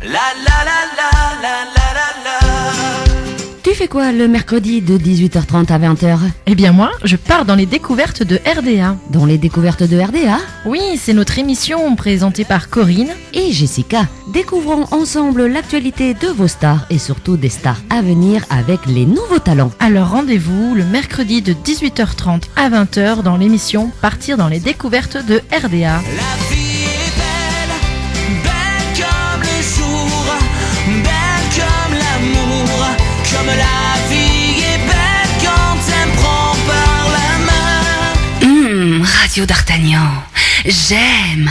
La la la la la la la la. Tu fais quoi le mercredi de 18h30 à 20h? Eh bien moi, je pars dans les découvertes de RDA. Dans les découvertes de RDA? Oui, c'est notre émission présentée par Corinne et Jessica. Découvrons ensemble l'actualité de vos stars et surtout des stars à venir avec les nouveaux talents. Alors rendez-vous le mercredi de 18h30 à 20h dans l'émission Partir dans les découvertes de RDA. La vie est belle, belle comme le jour, belle comme l'amour, comme la vie est belle quand elle me prend par la main. Radio d'Artagnan, j'aime.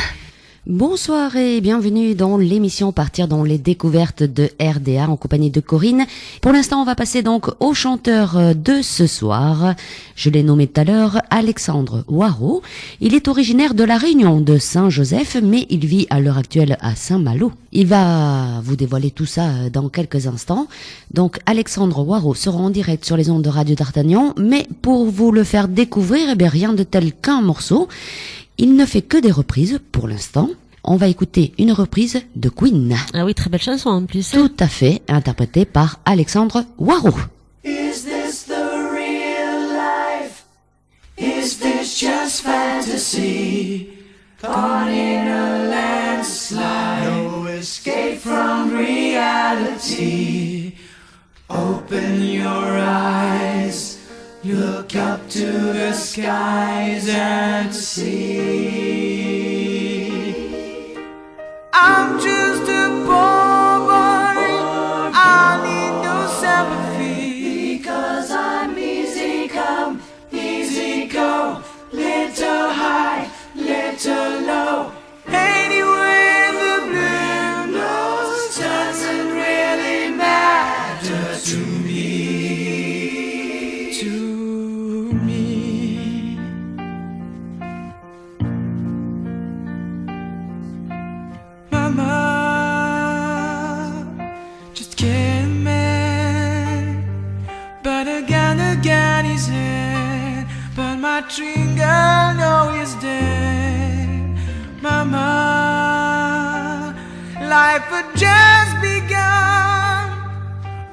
Bonsoir et bienvenue dans l'émission Partir dans les découvertes de RDA en compagnie de Corinne. Pour l'instant, on va passer donc au chanteur de ce soir. Je l'ai nommé tout à l'heure, Alexandre Waro. Il est originaire de la Réunion de Saint-Joseph, mais il vit à l'heure actuelle à Saint-Malo. Il va vous dévoiler tout ça dans quelques instants. Donc Alexandre Waro sera en direct sur les ondes de Radio d'Artagnan, mais pour vous le faire découvrir, eh bien rien de tel qu'un morceau. Il ne fait que des reprises pour l'instant. On va écouter une reprise de Queen. Ah oui, très belle chanson en plus. Tout à fait, interprétée par Alexandre Waro. Is this the real life? Is this just fantasy? Caught in a landslide, no escape from reality. Open your eyes. Look up to the skies and see. I'm just a poor boy. I need no sympathy. Because I'm easy come, easy go. Little high, little low. Anyway, the blue nose doesn't really matter to me. Just kidding, man. But again he's here. But my dream girl, no, he's dead. Mama, life had just begun.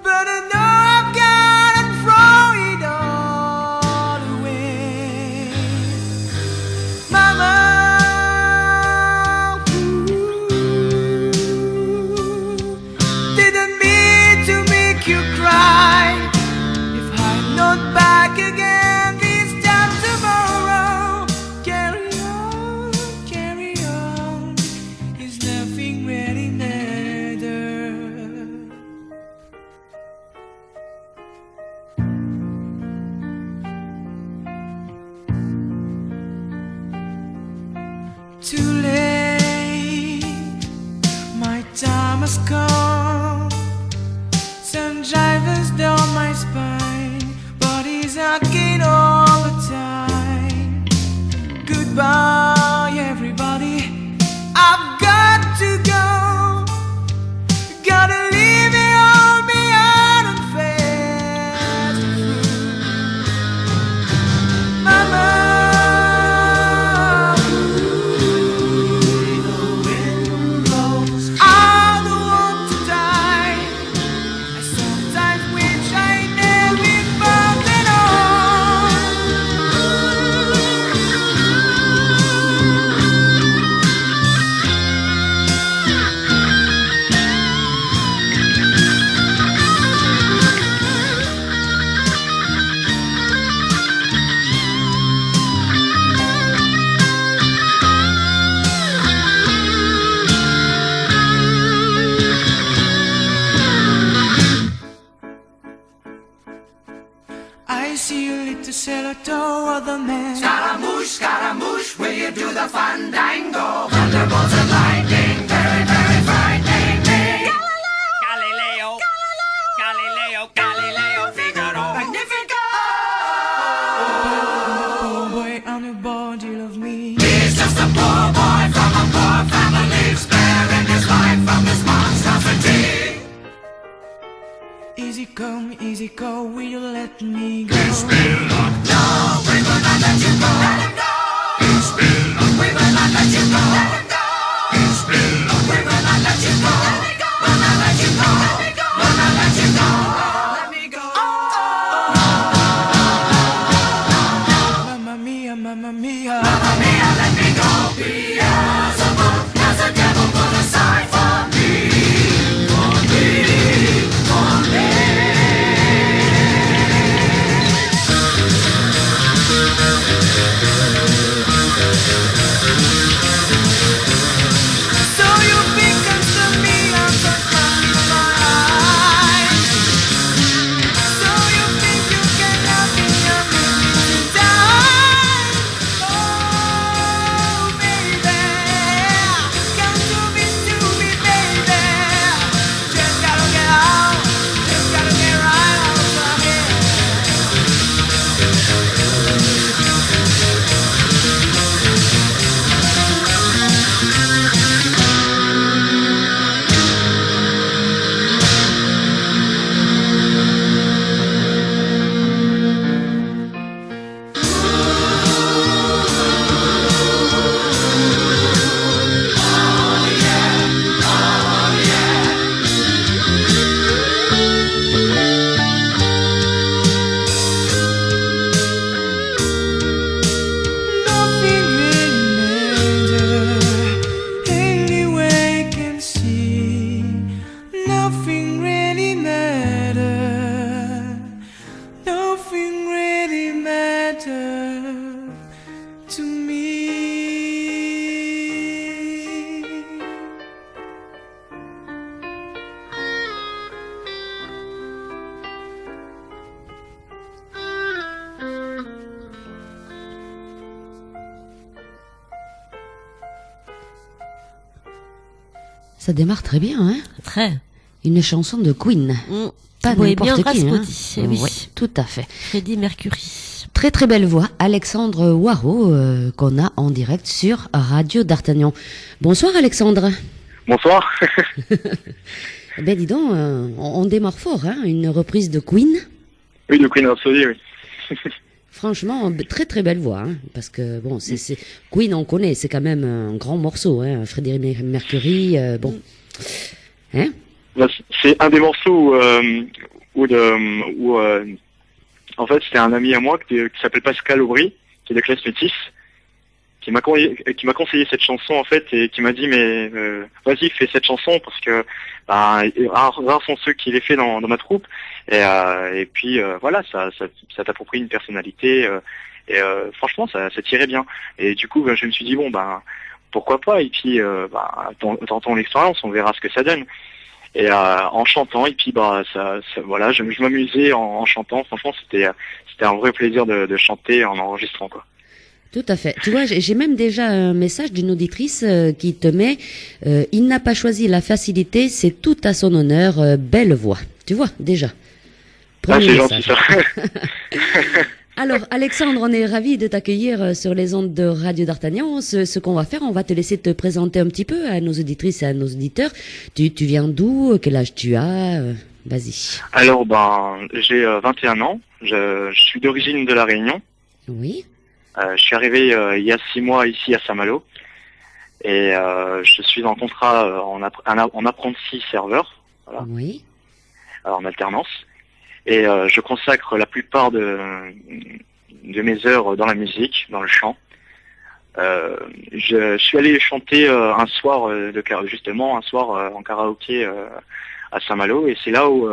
But I know I've got to throw it all away. Mama, you cry. If I'm not back again this time tomorrow, carry on, is nothing really matter. Too late, my time has come. Sun drivers down my spine, body's aching all the time. Goodbye, everybody. I've got to go. Gotta leave it all behind and fast through. Mama, the wind blows. I don't want to die. Sometimes wish I never found it all. I see you little sailor toe of the man. Scaramouche, Scaramouche, will you do the fandango? Thunderbolts and lightning, very, very frightening me. Galileo, Galileo, Galileo, Figaro, Magnifico! Oh boy, I'm a body of me. He's just a poor boy from a poor family, sparing his life from this monstrosity. Easy come, easy go, will you let me go? Please will not, no, we will not let you go. Let him go. Please will not, we will not let you go. Let him go. Please will not, we will not let you go. Let him go. Ça démarre très bien, hein. Très. Une chanson de Queen. Pas Bohémien n'importe qui, hein. Rhapsody, eh oui. Ouais, tout à fait. Freddie Mercury. Très très belle voix, Alexandre Waro, qu'on a en direct sur Radio d'Artagnan. Bonsoir Alexandre. Bonsoir. Ben dis donc, on démarre fort, hein, une reprise de Queen. Oui, de Queen Rhapsody, oui. Franchement, très très belle voix, hein, parce que bon, c'est Queen, on connaît, c'est quand même un grand morceau, hein, Freddie Mercury, bon, hein. Bah, c'est un des morceaux où en fait, c'était un ami à moi qui s'appelle Pascal Aubry, qui est de classe métis, qui m'a conseillé cette chanson en fait et qui m'a dit mais vas-y fais cette chanson parce que rares sont ceux qui les fait dans ma troupe et puis voilà ça t'approprie une personnalité et franchement ça tirait bien et du coup je me suis dit bon pourquoi pas et puis tentons l'expérience, on verra ce que ça donne. Et en chantant et puis voilà je m'amusais en chantant, franchement c'était un vrai plaisir de chanter en enregistrant quoi. Tout à fait. Tu vois, j'ai même déjà un message d'une auditrice qui te met il n'a pas choisi la facilité, c'est tout à son honneur, belle voix. Tu vois, déjà. Premier C'est message. gentil ça. Alors, Alexandre, on est ravis de t'accueillir sur les ondes de Radio d'Artagnan. Ce qu'on va faire, on va te laisser te présenter un petit peu à nos auditrices et à nos auditeurs. Tu viens d'où? Quel âge tu as? Vas-y. Alors, j'ai 21 ans. Je suis d'origine de La Réunion. Oui. Je suis arrivé il y a 6 mois ici à Saint-Malo. Et je suis en contrat en apprenti serveur. Voilà. Oui. En alternance. Et je consacre la plupart de mes heures dans la musique, dans le chant. Je suis allé chanter un soir en karaoké à Saint-Malo et c'est là où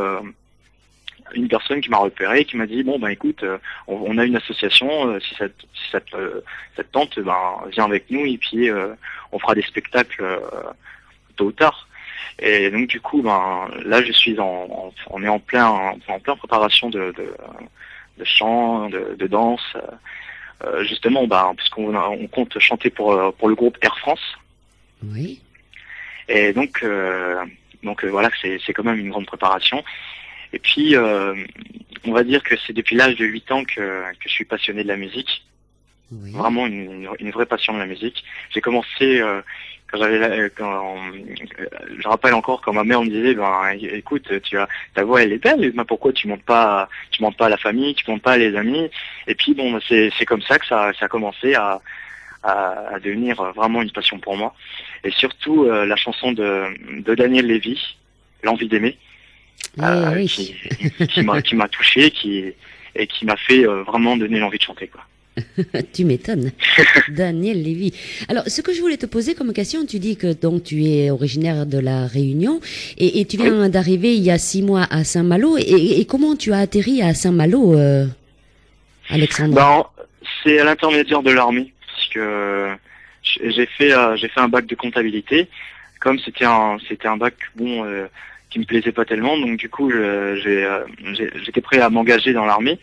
une personne qui m'a repéré, qui m'a dit écoute, on a une association, si ça te tente, viens avec nous et puis on fera des spectacles tôt ou tard. Et donc du coup, là je suis on est en plein préparation de chant, de danse, justement, puisqu'on compte chanter pour le groupe Air France. Oui. Et donc voilà, c'est quand même une grande préparation. Et puis on va dire que c'est depuis l'âge de 8 ans que je suis passionné de la musique. Oui. Vraiment une vraie passion de la musique. J'ai commencé je rappelle encore quand ma mère me disait écoute, ta voix elle est belle, mais pourquoi tu montes pas à la famille, tu montes pas à les amis. Et puis c'est comme ça que ça a commencé à devenir vraiment une passion pour moi. Et surtout la chanson de Daniel Lévy, L'envie d'aimer, oui. qui m'a touché et qui m'a fait vraiment donner l'envie de chanter quoi. Tu m'étonnes, Daniel Lévy. Alors, ce que je voulais te poser comme question, tu dis que donc tu es originaire de La Réunion et tu viens d'arriver il y a 6 mois à Saint-Malo. Et comment tu as atterri à Saint-Malo, Alexandre? C'est à l'intermédiaire de l'armée, parce que j'ai fait un bac de comptabilité. Comme c'était un bac qui me plaisait pas tellement, donc du coup j'étais prêt à m'engager dans l'armée.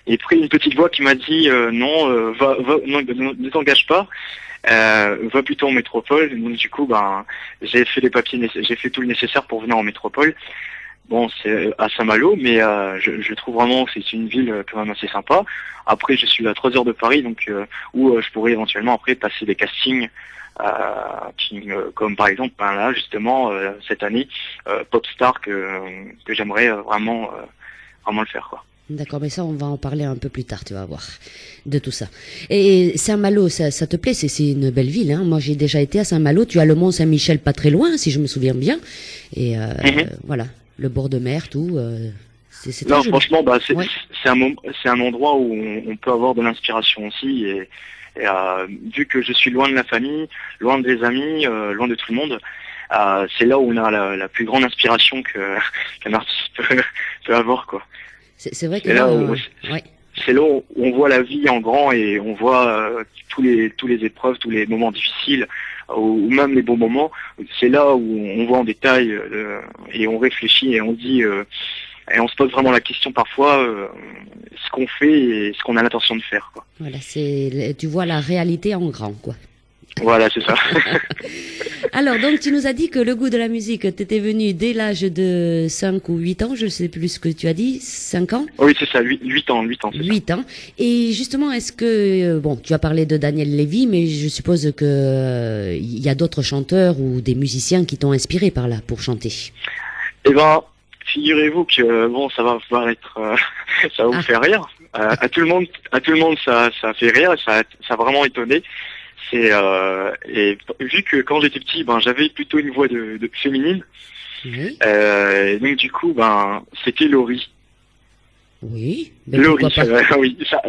Et puis une petite voix qui m'a dit non, ne t'engage pas, va plutôt en métropole. Donc du coup j'ai fait les papiers, j'ai fait tout le nécessaire pour venir en métropole. Bon, c'est à Saint-Malo, mais je trouve vraiment que c'est une ville quand même assez sympa. Après, je suis à 3 heures de Paris, donc où je pourrais éventuellement après passer des castings. Comme par exemple là justement cette année Popstar que j'aimerais vraiment le faire quoi. D'accord, mais ça on va en parler un peu plus tard, tu vas voir de tout ça. Et Saint-Malo, ça te plaît? C'est une belle ville, hein. Moi j'ai déjà été à Saint-Malo. Tu as le Mont Saint-Michel pas très loin, si je me souviens bien. Et voilà, le bord de mer, tout. C'est très joli. Franchement, c'est un endroit où on peut avoir de l'inspiration aussi et vu que je suis loin de la famille, loin des amis, loin de tout le monde, c'est là où on a la plus grande inspiration qu'un artiste peut avoir quoi. C'est vrai que c'est là où on voit la vie en grand et on voit tous les épreuves, tous les moments difficiles ou même les bons moments. C'est là où on voit en détail et on réfléchit et on dit et on se pose vraiment la question parfois ce qu'on fait et ce qu'on a l'intention de faire quoi. Voilà, tu vois la réalité en grand quoi. Voilà, c'est ça. Alors, donc, tu nous as dit que le goût de la musique t'était venu dès l'âge de 5 ou 8 ans, je sais plus ce que tu as dit, 5 ans? Oui, c'est ça, 8 ans, c'est ça. 8 ans. Et justement, est-ce que, bon, tu as parlé de Daniel Lévy, mais je suppose que il y a d'autres chanteurs ou des musiciens qui t'ont inspiré par là pour chanter. Eh ben, figurez-vous que, bon, ça va pouvoir être, ça va vous faire rire. À tout le monde, ça fait rire, ça a vraiment étonné. Et vu que quand j'étais petit, ben, j'avais plutôt une voix de féminine. Oui. Et donc, du coup, ben, c'était Laurie. Oui. Ben, Laurie, pourquoi pas. oui, ça,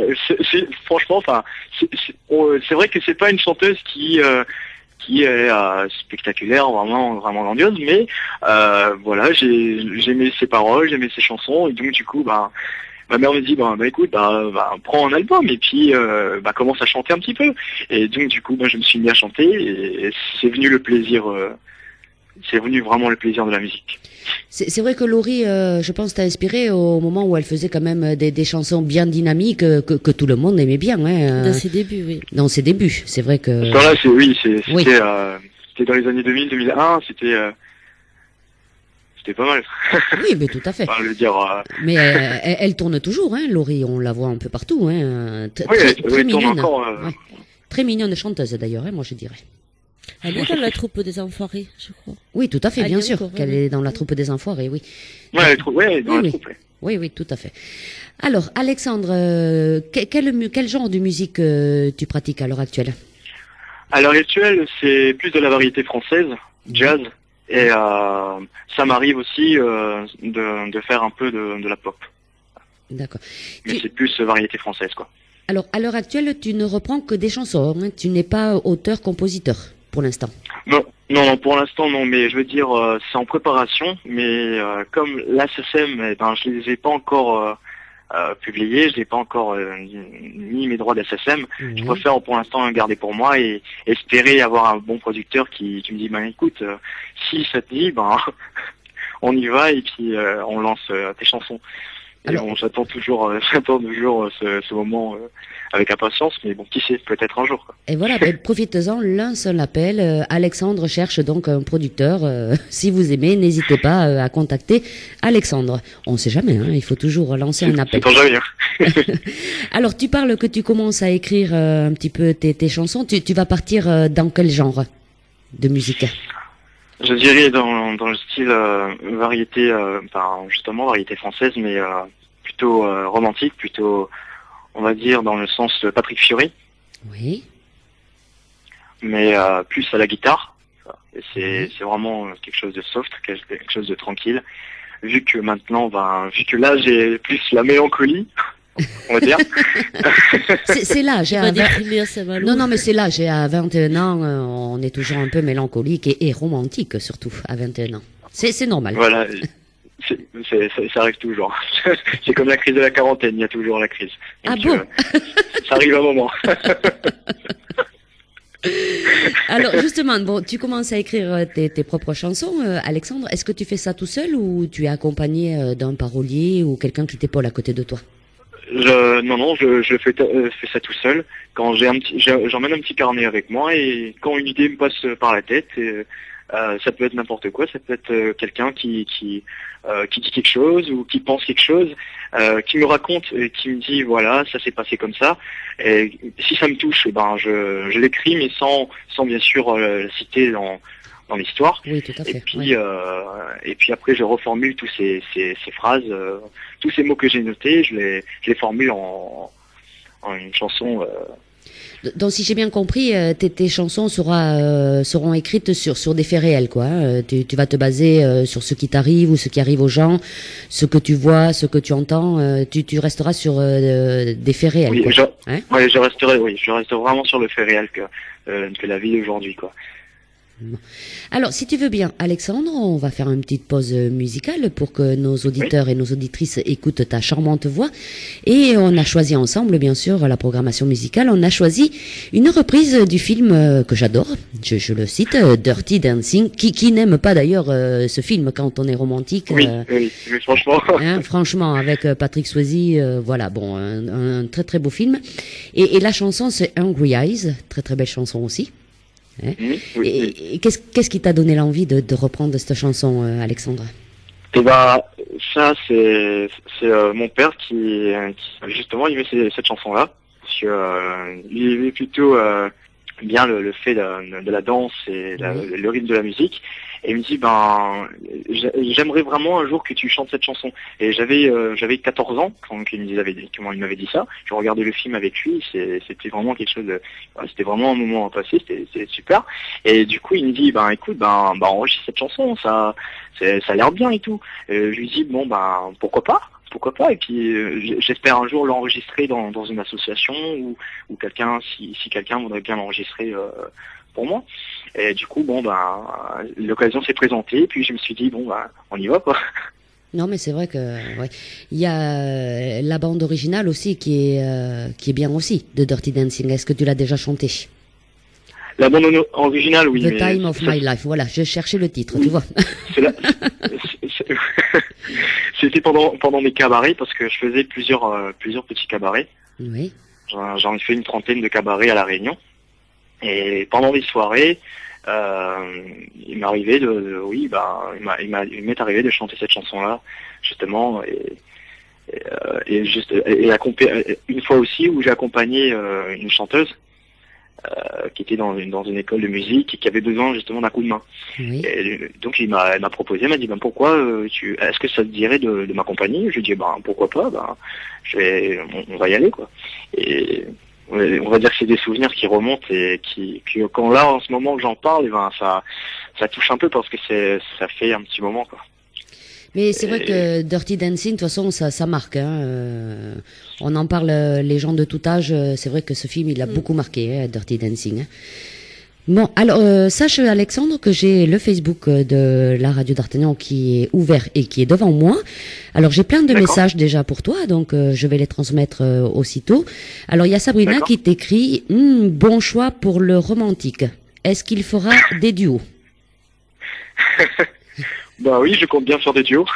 franchement, enfin, c'est vrai que c'est pas une chanteuse qui est spectaculaire, vraiment grandiose, mais voilà, j'aimais ses paroles, j'aimais ses chansons, et donc du coup, bah, ma mère me dit, écoute, prends un album et puis commence à chanter un petit peu. Et donc du coup, je me suis mis à chanter et c'est venu le plaisir. C'est venu vraiment le plaisir de la musique. C'est vrai que Laurie, je pense, t'a inspiré au moment où elle faisait quand même des chansons bien dynamiques que tout le monde aimait bien. Hein, Dans ses débuts, oui. Dans ses débuts, c'est vrai que... Là, c'était Oui. C'était dans les années 2000, 2001, c'était pas mal. Oui, mais tout à fait. Enfin, le dire. Mais elle tourne toujours, hein, Laurie, on la voit un peu partout. Hein, Oui, elle tourne mignonne. encore. Ouais. Très mignonne chanteuse d'ailleurs, hein, moi je dirais. Elle est dans la troupe des Enfoirés, je crois. Oui, tout à fait, Elle bien est sûr, encore, qu'elle oui. est dans la troupe des Enfoirés, oui. Ouais, elle est dans Oui, la oui. troupe. Ouais. Oui, oui, tout à fait. Alors, Alexandre, quel genre de musique tu pratiques à l'heure actuelle? À l'heure actuelle, c'est plus de la variété française, jazz, et ça m'arrive aussi de faire un peu de la pop. D'accord. Mais c'est plus variété française, quoi. Alors, à l'heure actuelle, tu ne reprends que des chansons, hein, tu n'es pas auteur-compositeur, pour l'instant. Non, pour l'instant, non, mais je veux dire, c'est en préparation, mais comme la SSM, je les ai pas encore publiés, je n'ai pas encore mis mes droits d'SSM, je préfère pour l'instant garder pour moi et espérer avoir un bon producteur qui me dit, écoute, si ça te dit, on y va et puis on lance tes chansons. Et Alors- bon, j'attends toujours ce moment avec impatience, mais bon, qui sait, peut-être un jour, quoi. Et voilà, profites-en, l'un seul appel. Alexandre cherche donc un producteur. Si vous aimez, n'hésitez pas à contacter Alexandre. On ne sait jamais, hein, il faut toujours lancer un appel. C'est quand jamais, hein. Alors, tu parles que tu commences à écrire un petit peu tes chansons. Tu vas partir dans quel genre de musique? Je dirais dans le style variété, justement variété française, mais plutôt romantique, plutôt, on va dire, dans le sens de Patrick Fiori, Oui. mais plus à la guitare. Et c'est vraiment quelque chose de soft, quelque chose de tranquille. Vu que maintenant, vu que là j'ai plus la mélancolie, on va dire. C'est l'âge. Il hein, va à vingt- déprimer à Saint-Malo. Non, mais c'est l'âge. À 21 ans, on est toujours un peu mélancolique et romantique, surtout, à 21 ans. C'est normal. Voilà. Ça arrive toujours. C'est comme la crise de la quarantaine, il y a toujours la crise. Ah Donc, bon ça arrive un moment. Alors, justement, bon, tu commences à écrire tes propres chansons, Alexandre. Est-ce que tu fais ça tout seul ou tu es accompagné d'un parolier ou quelqu'un qui t'épaule à côté de toi? Je fais ça tout seul. Quand j'emmène un petit carnet avec moi et quand une idée me passe par la tête, ça peut être n'importe quoi, ça peut être quelqu'un qui dit quelque chose ou qui pense quelque chose, qui me raconte et qui me dit voilà, ça s'est passé comme ça. Et si ça me touche, je l'écris mais sans bien sûr le citer dans l'histoire. Oui, tout à fait. Et puis après je reformule tous ces phrases, tous ces mots que j'ai notés, je les formule en une chanson. Donc, si j'ai bien compris, tes chansons seront écrites sur des faits réels, quoi. Hein. Tu vas te baser sur ce qui t'arrive ou ce qui arrive aux gens, ce que tu vois, ce que tu entends. Tu resteras sur des faits réels. Oui, quoi. je reste vraiment sur le fait réel que la vie d'aujourd'hui, quoi. Alors, si tu veux bien, Alexandre, on va faire une petite pause musicale pour que nos auditeurs et nos auditrices écoutent ta charmante voix. Et on a choisi ensemble, bien sûr, la programmation musicale. On a choisi une reprise du film que j'adore. Je le cite, Dirty Dancing. Qui n'aime pas d'ailleurs ce film quand on est romantique? Oui, mais franchement. Franchement, avec Patrick Swayze, voilà, bon, un très très beau film. Et la chanson, c'est Hungry Eyes, très très belle chanson aussi. Hein. Oui. Et qu'est-ce qui t'a donné l'envie de reprendre cette chanson, Alexandre? Et bah ça c'est mon père qui justement il met cette chanson là parce que il aimait plutôt bien le fait de la danse et le rythme de la musique, et il me dit j'aimerais vraiment un jour que tu chantes cette chanson. Et j'avais 14 ans quand il m'avait dit ça. Je regardais le film avec lui, c'était vraiment quelque chose de c'était vraiment un moment à passer, c'était super. Et du coup il me dit écoute enregistre cette chanson, ça a l'air bien et tout. Je lui dis pourquoi pas, et puis j'espère un jour l'enregistrer dans une association ou quelqu'un si quelqu'un voudrait bien l'enregistrer pour moi. Et du coup l'occasion s'est présentée, puis je me suis dit on y va quoi. Non, mais c'est vrai que il y a la bande originale aussi qui est bien aussi de Dirty Dancing. Est-ce que tu l'as déjà chanté? La bande originale, oui. The Time of My Life. Voilà, je cherchais le titre, tu vois. C'était pendant mes cabarets, parce que je faisais plusieurs petits cabarets. Oui. J'en ai fait une trentaine de cabarets à La Réunion. Et pendant les soirées, il m'arrivait il m'est arrivé de chanter cette chanson-là, justement, et une fois aussi où j'ai accompagné une chanteuse qui était dans une école de musique et qui avait besoin justement d'un coup de main. Oui. Et donc il m'a proposé, il m'a dit pourquoi est-ce que ça te dirait de m'accompagner? Je lui ai dit pourquoi pas, on va y aller quoi. Et on va dire que c'est des souvenirs qui remontent et qui quand là en ce moment que j'en parle, ça touche un peu parce que ça fait un petit moment quoi. Mais c'est vrai que Dirty Dancing, de toute façon, ça marque. Hein. On en parle, les gens de tout âge. C'est vrai que ce film, il a beaucoup marqué, Dirty Dancing. Hein. Bon, alors, sache, Alexandre, que j'ai le Facebook de la radio d'Artagnan qui est ouvert et qui est devant moi. Alors, j'ai plein de messages déjà pour toi, donc je vais les transmettre aussitôt. Alors, il y a Sabrina qui t'écrit « Bon choix pour le romantique. Est-ce qu'il fera des duos ?» Oui, je compte bien faire des duos.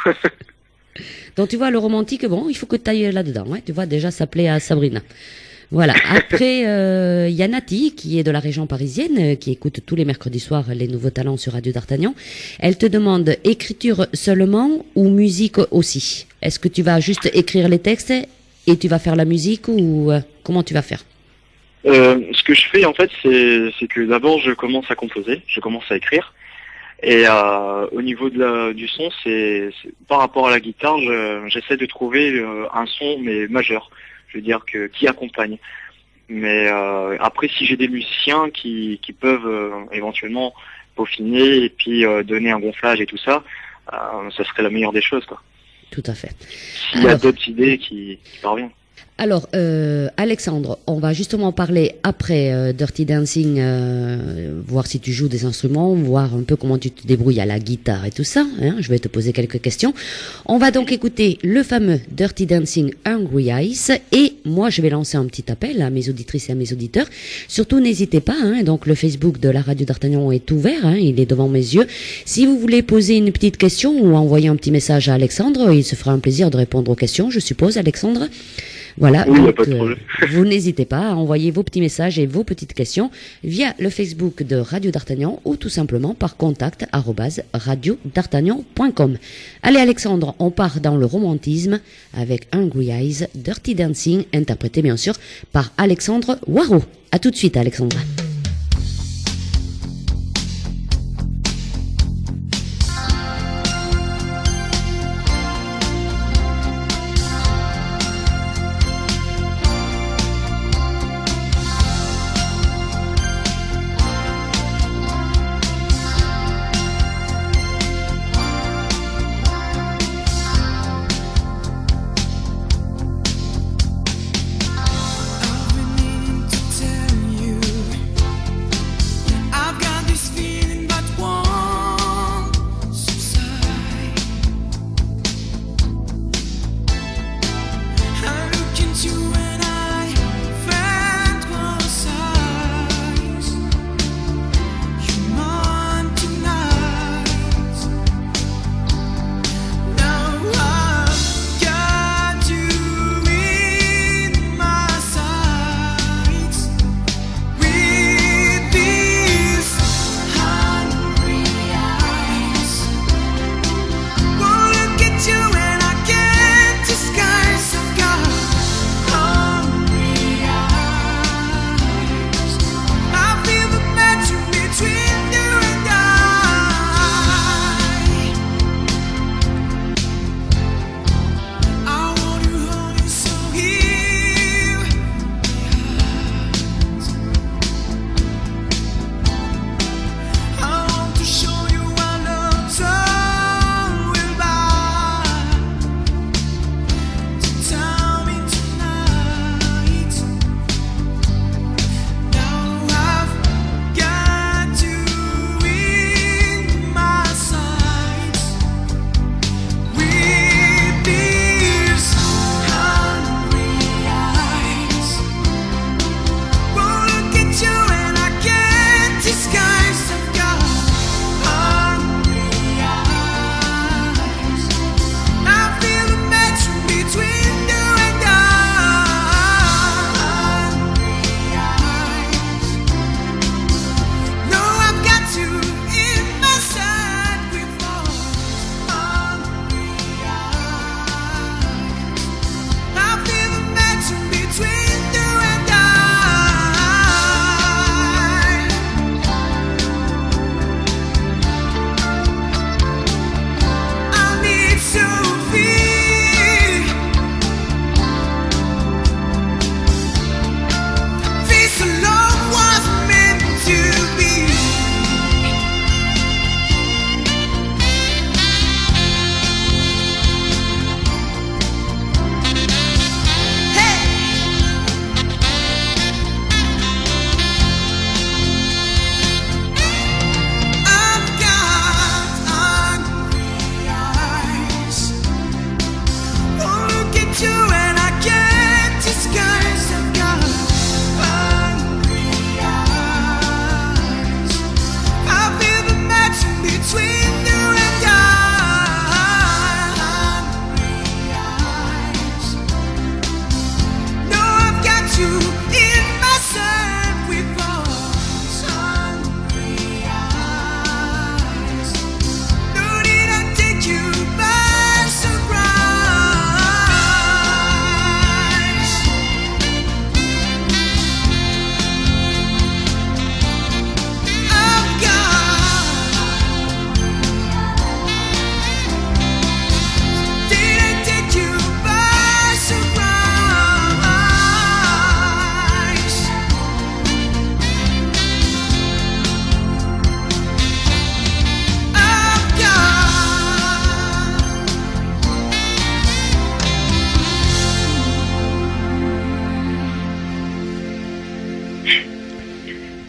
Donc tu vois, le romantique, il faut que tu ailles là-dedans. Tu vois, déjà, ça plaît à Sabrina. Voilà. Après, il y a Nati, qui est de la région parisienne, qui écoute tous les mercredis soirs les nouveaux talents sur Radio d'Artagnan. Elle te demande écriture seulement ou musique aussi? Est-ce que tu vas juste écrire les textes et tu vas faire la musique, ou comment tu vas faire? Ce que je fais, en fait, c'est que d'abord, je commence à composer, je commence à écrire. Et au niveau du son, c'est par rapport à la guitare, j'essaie de trouver un son mais majeur, je veux dire qui accompagne. Mais après, si j'ai des musiciens qui peuvent éventuellement peaufiner et puis donner un gonflage et tout ça, ça serait la meilleure des choses quoi. Tout à fait. S'il y a d'autres idées qui parviennent. Alors, Alexandre, on va justement parler après Dirty Dancing, voir si tu joues des instruments, voir un peu comment tu te débrouilles à la guitare et tout ça. Hein, je vais te poser quelques questions. On va donc écouter le fameux Dirty Dancing Hungry Eyes, et moi je vais lancer un petit appel à mes auditrices et à mes auditeurs. Surtout, n'hésitez pas, donc le Facebook de la radio d'Artagnan est ouvert, il est devant mes yeux. Si vous voulez poser une petite question ou envoyer un petit message à Alexandre, il se fera un plaisir de répondre aux questions, je suppose, Alexandre. Voilà, oui, donc, vous n'hésitez pas à envoyer vos petits messages et vos petites questions via le Facebook de Radio d'Artagnan ou tout simplement par contact@radiodartagnan.com. Allez Alexandre, on part dans le romantisme avec Hungry Eyes, Dirty Dancing, interprété bien sûr par Alexandre Waro. À tout de suite Alexandre. I've been meaning to tell you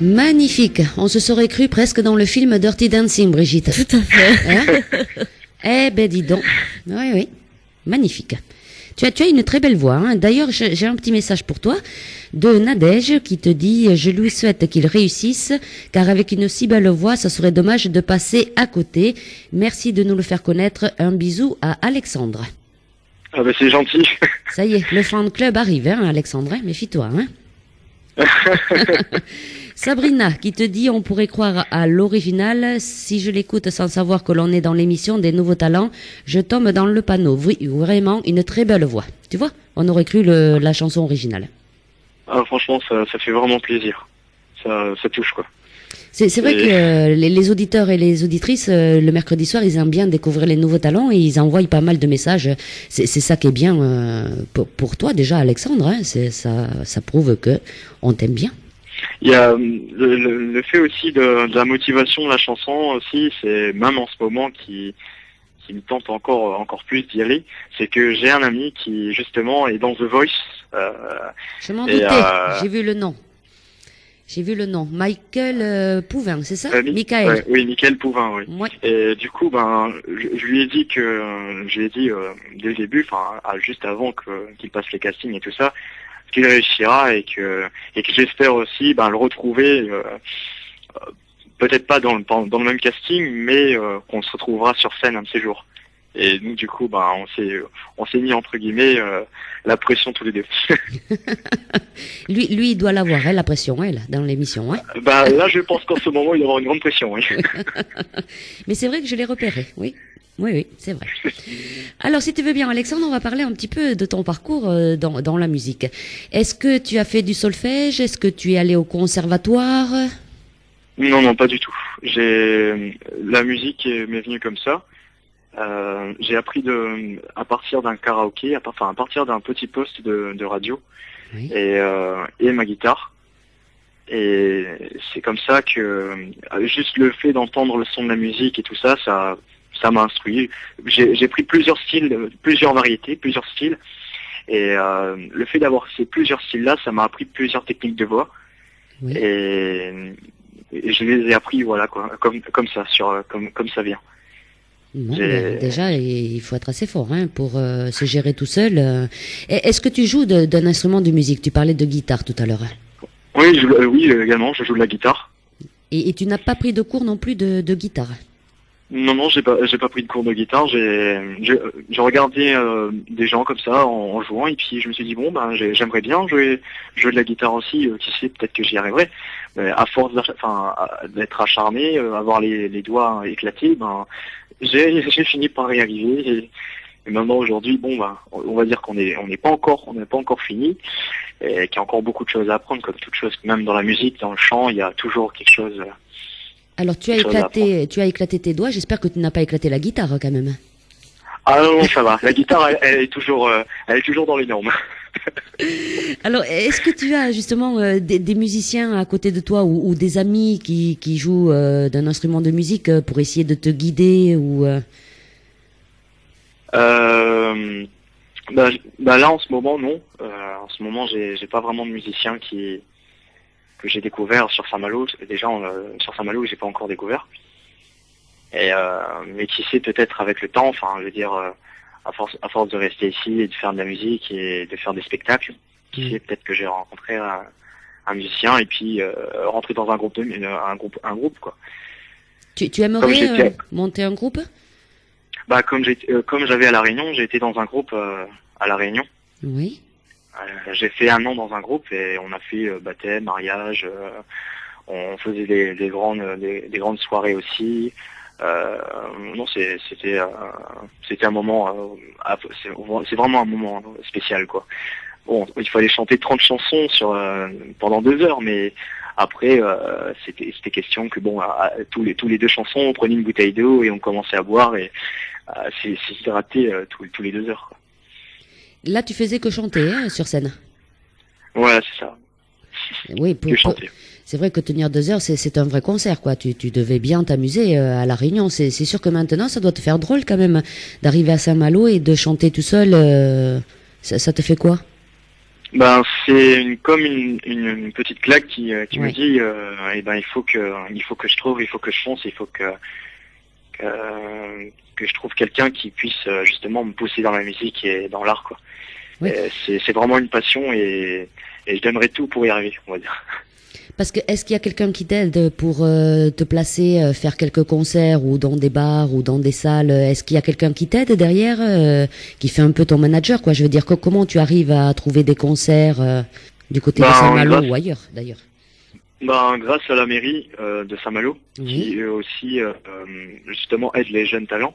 Magnifique. On se serait cru presque dans le film Dirty Dancing, Brigitte. Tout à fait. Hein? Eh ben, dis donc. Oui, oui. Magnifique. Tu as une très belle voix, hein. D'ailleurs, j'ai un petit message pour toi de Nadège qui te dit « Je lui souhaite qu'il réussisse, car avec une si belle voix, ça serait dommage de passer à côté. Merci de nous le faire connaître. Un bisou à Alexandre. » Ah bah c'est gentil. Ça y est, le fan club arrive, hein, Alexandre, hein, méfie-toi, hein. Sabrina qui te dit on pourrait croire à l'original si je l'écoute sans savoir que l'on est dans l'émission des nouveaux talents, je tombe dans le panneau. Oui, vraiment une très belle voix. Tu vois, on aurait cru la chanson originale. Ah, franchement, ça fait vraiment plaisir. Ça touche, quoi. C'est vrai que les auditeurs et les auditrices, le mercredi soir, ils aiment bien découvrir les nouveaux talents et ils envoient pas mal de messages. C'est ça qui est bien pour toi déjà, Alexandre. Hein, ça prouve que on t'aime bien. Il y a le fait aussi de la motivation de la chanson aussi, c'est même en ce moment qui me tente encore plus d'y aller, c'est que j'ai un ami qui justement est dans The Voice. Je m'en doutais, j'ai vu le nom. Michael Pouvin, c'est ça? Michael. Oui, Michael Pouvin, oui. Ouais. Et du coup, je lui ai dit dès le début, juste avant qu'il passe les castings et tout ça, qu'il réussira et que j'espère aussi le retrouver, peut-être pas dans le même casting, mais qu'on se retrouvera sur scène un de ces jours. Et nous, du coup, on s'est mis entre guillemets la pression tous les deux. lui, il doit l'avoir, la pression, dans l'émission. Hein. Là, je pense qu'en ce moment, il doit avoir une grande pression. Oui. Mais c'est vrai que je l'ai repéré, oui. Oui, c'est vrai. Alors, si tu veux bien, Alexandre, on va parler un petit peu de ton parcours dans la musique. Est-ce que tu as fait du solfège? Est-ce que tu es allé au conservatoire? Non, pas du tout. La musique m'est venue comme ça. J'ai appris à partir d'un karaoké, à partir d'un petit poste de radio, oui. Et ma guitare. Et c'est comme ça que juste le fait d'entendre le son de la musique et tout ça, ça m'a instruit. J'ai pris plusieurs styles, plusieurs variétés, plusieurs styles. Et le fait d'avoir ces plusieurs styles-là, ça m'a appris plusieurs techniques de voix. Oui. Et je les ai appris, voilà, quoi, comme ça, comme ça vient. Bon, déjà, il faut être assez fort pour se gérer tout seul. Est-ce que tu joues d'un instrument de musique? Tu parlais de guitare tout à l'heure. Oui, également, je joue de la guitare. Et tu n'as pas pris de cours non plus de guitare? Non, j'ai pas pris de cours de guitare. J'ai regardé des gens comme ça en jouant et puis je me suis dit j'aimerais bien jouer de la guitare aussi. Qui sait, peut-être que j'y arriverai. Mais à force d'être acharné, avoir les doigts éclatés, j'ai fini par y arriver. Et maintenant aujourd'hui, on va dire qu'on n'est pas encore fini et qu'il y a encore beaucoup de choses à apprendre, comme toute chose, même dans la musique, dans le chant, il y a toujours quelque chose. Alors tu as éclaté tes doigts, j'espère que tu n'as pas éclaté la guitare quand même. Ah non, ça va. La guitare, elle est toujours dans les normes. Alors, est-ce que tu as justement des musiciens à côté de toi ou des amis qui jouent d'un instrument de musique pour essayer de te guider ou là en ce moment non. En ce moment j'ai pas vraiment de musiciens que j'ai découvert sur Saint-Malo. Déjà sur Saint-Malo j'ai pas encore découvert. Et mais qui sait, peut-être avec le temps, je veux dire à force de rester ici et de faire de la musique et de faire des spectacles, qui sait, peut-être que j'ai rencontré un musicien et puis rentrer dans un groupe un groupe quoi. Tu aimerais monter un groupe? Comme j'avais à La Réunion, j'ai été dans un groupe à La Réunion. Oui. J'ai fait 1 an dans un groupe et on a fait baptême, mariage, on faisait des grandes soirées aussi. Non, c'était un moment, c'est vraiment un moment spécial quoi. Bon, il fallait chanter 30 chansons pendant 2 heures, mais après c'était question que tous les 2 chansons, on prenait une bouteille d'eau et on commençait à boire et c'est raté tous les 2 heures quoi. Là, tu faisais que chanter sur scène. Voilà, c'est ça. Oui, c'est vrai que tenir 2 heures, c'est un vrai concert, quoi. Tu devais bien t'amuser à La Réunion. C'est sûr que maintenant, ça doit te faire drôle quand même d'arriver à Saint-Malo et de chanter tout seul. Ça te fait quoi? Ben c'est comme une petite claque qui me Ouais. dit eh ben il faut que je trouve, il faut que je fonce, il faut que je trouve quelqu'un qui puisse justement me pousser dans la musique et dans l'art quoi. Oui. C'est vraiment une passion et je donnerai tout pour y arriver, on va dire. Parce que est-ce qu'il y a quelqu'un qui t'aide pour te placer, faire quelques concerts ou dans des bars ou dans des salles? Est-ce qu'il y a quelqu'un qui t'aide derrière, qui fait un peu ton manager, quoi? Je veux dire, comment tu arrives à trouver des concerts du côté de Ben, Saint-Malo grâce- ou ailleurs, d'ailleurs? Ben grâce à la mairie de Saint-Malo Oui. qui eux aussi justement aide les jeunes talents.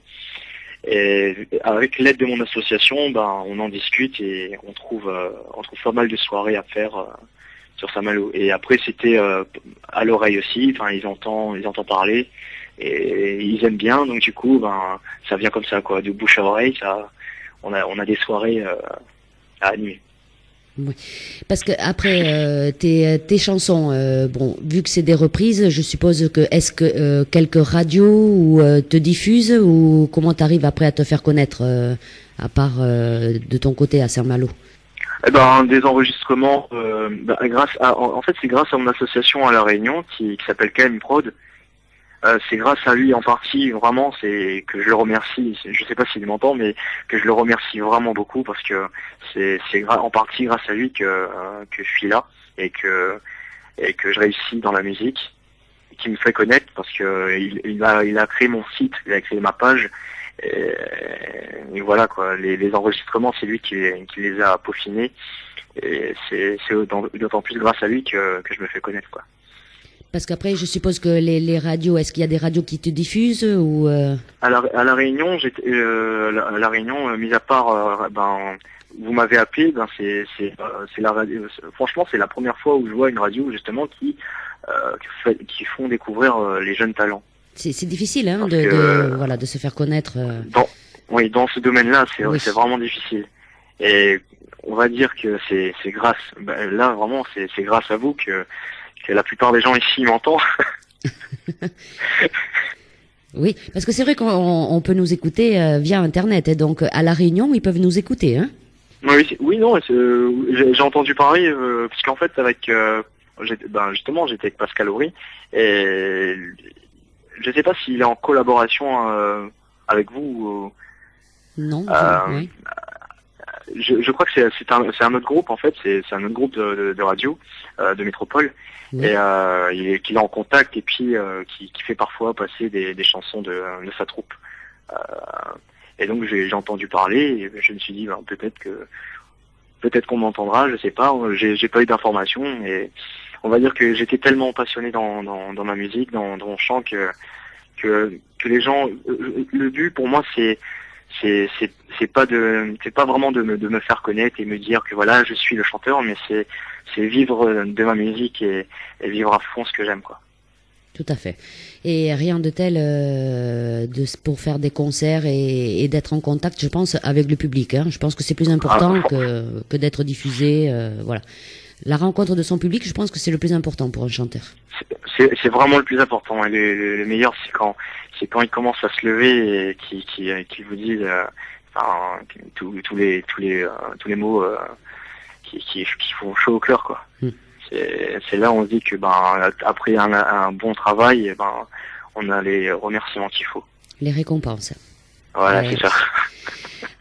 Et avec l'aide de mon association, ben on en discute et on trouve pas mal de soirées à faire sur Saint-Malo. Et après c'était à l'oreille aussi, enfin ils entendent parler et ils aiment bien, donc du coup ben ça vient comme ça quoi, de bouche à oreille, ça on a des soirées à animer. Parce que après tes chansons, bon, vu que c'est des reprises, je suppose que est-ce que quelques radios ou te diffusent ou comment t'arrives après à te faire connaître à part de ton côté à Saint-Malo? Eh ben des enregistrements en fait c'est grâce à mon association à La Réunion qui s'appelle KM Prod. C'est grâce à lui en partie, vraiment, c'est que je le remercie. Je sais pas s'il m'entend, mais que je le remercie vraiment beaucoup parce que en partie grâce à lui que je suis là et que je réussis dans la musique, qui me fait connaître parce que il a créé mon site, il a créé ma page et voilà quoi. Les enregistrements, c'est lui qui les a peaufinés et c'est d'autant plus grâce à lui que je me fais connaître quoi. Parce qu'après, je suppose que les radios, est-ce qu'il y a des radios qui te diffusent ou À la Réunion, la Réunion, mis à part, vous m'avez appelé, c'est la radio. Franchement, c'est la première fois où je vois une radio justement qui font découvrir les jeunes talents. c'est difficile, hein, Parce de que- voilà, de se faire connaître. Dans ce domaine-là, Oui. c'est vraiment difficile. Et on va dire que c'est grâce, là vraiment, c'est grâce à vous que la plupart des gens ici m'entendent. Oui, parce que c'est vrai qu'on peut nous écouter via Internet, et donc à La Réunion, ils peuvent nous écouter, hein. Oui, non, j'ai entendu parler, parce qu'en fait, justement, j'étais avec Pascal Aubry, et je sais pas s'il est en collaboration avec vous. Non, oui. Je crois que c'est un autre groupe, en fait, c'est un autre groupe de radio, de Métropole, Oui. et qu'il est en contact, et puis qui fait parfois passer des chansons de sa troupe. Et donc j'ai entendu parler, et je me suis dit, peut-être qu'on m'entendra, je sais pas, j'ai pas eu d'informations, et on va dire que j'étais tellement passionné dans ma musique, dans mon chant, que les gens, le but pour moi c'est pas vraiment de me faire connaître et me dire que voilà je suis le chanteur, mais c'est vivre de ma musique et vivre à fond ce que j'aime quoi. Tout à fait. Et rien de tel pour faire des concerts et d'être en contact, je pense, avec le public, hein. Je pense que c'est plus important que d'être diffusé. Voilà. La rencontre de son public, je pense que c'est le plus important pour un chanteur. C'est vraiment le plus important. Et le meilleur, c'est quand ils commencent à se lever et qu'ils vous disent tous les mots qui font chaud au cœur, quoi. C'est là où on se dit que après un bon travail, on a les remerciements qu'il faut. Les récompenses. Voilà, c'est ça.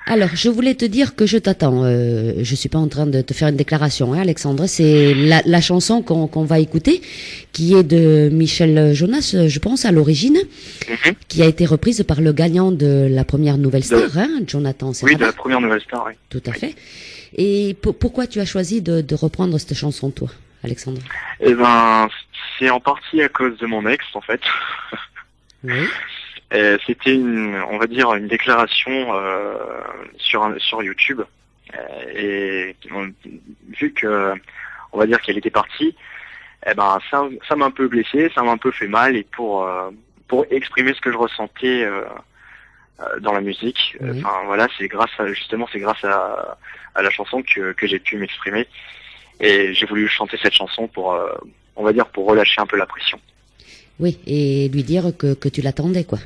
Alors, je voulais te dire que je t'attends. Je suis pas en train de te faire une déclaration, hein, Alexandre. C'est la chanson qu'on va écouter, qui est de Michel Jonas, je pense, à l'origine, qui a été reprise par le gagnant de la première Nouvelle Star, hein, Jonathan Serrava. Oui, de la première Nouvelle Star, oui. Tout à fait. Et pourquoi tu as choisi de reprendre cette chanson, toi, Alexandre? Eh c'est en partie à cause de mon ex, en fait. Oui. C'était on va dire une déclaration sur YouTube, et vu que on va dire qu'elle était partie, ça m'a un peu blessé, ça m'a un peu fait mal, et pour exprimer ce que je ressentais dans la musique, Oui. voilà, c'est grâce à la chanson que j'ai pu m'exprimer, et j'ai voulu chanter cette chanson pour on va dire pour relâcher un peu la pression. Oui, et lui dire que tu l'attendais, quoi.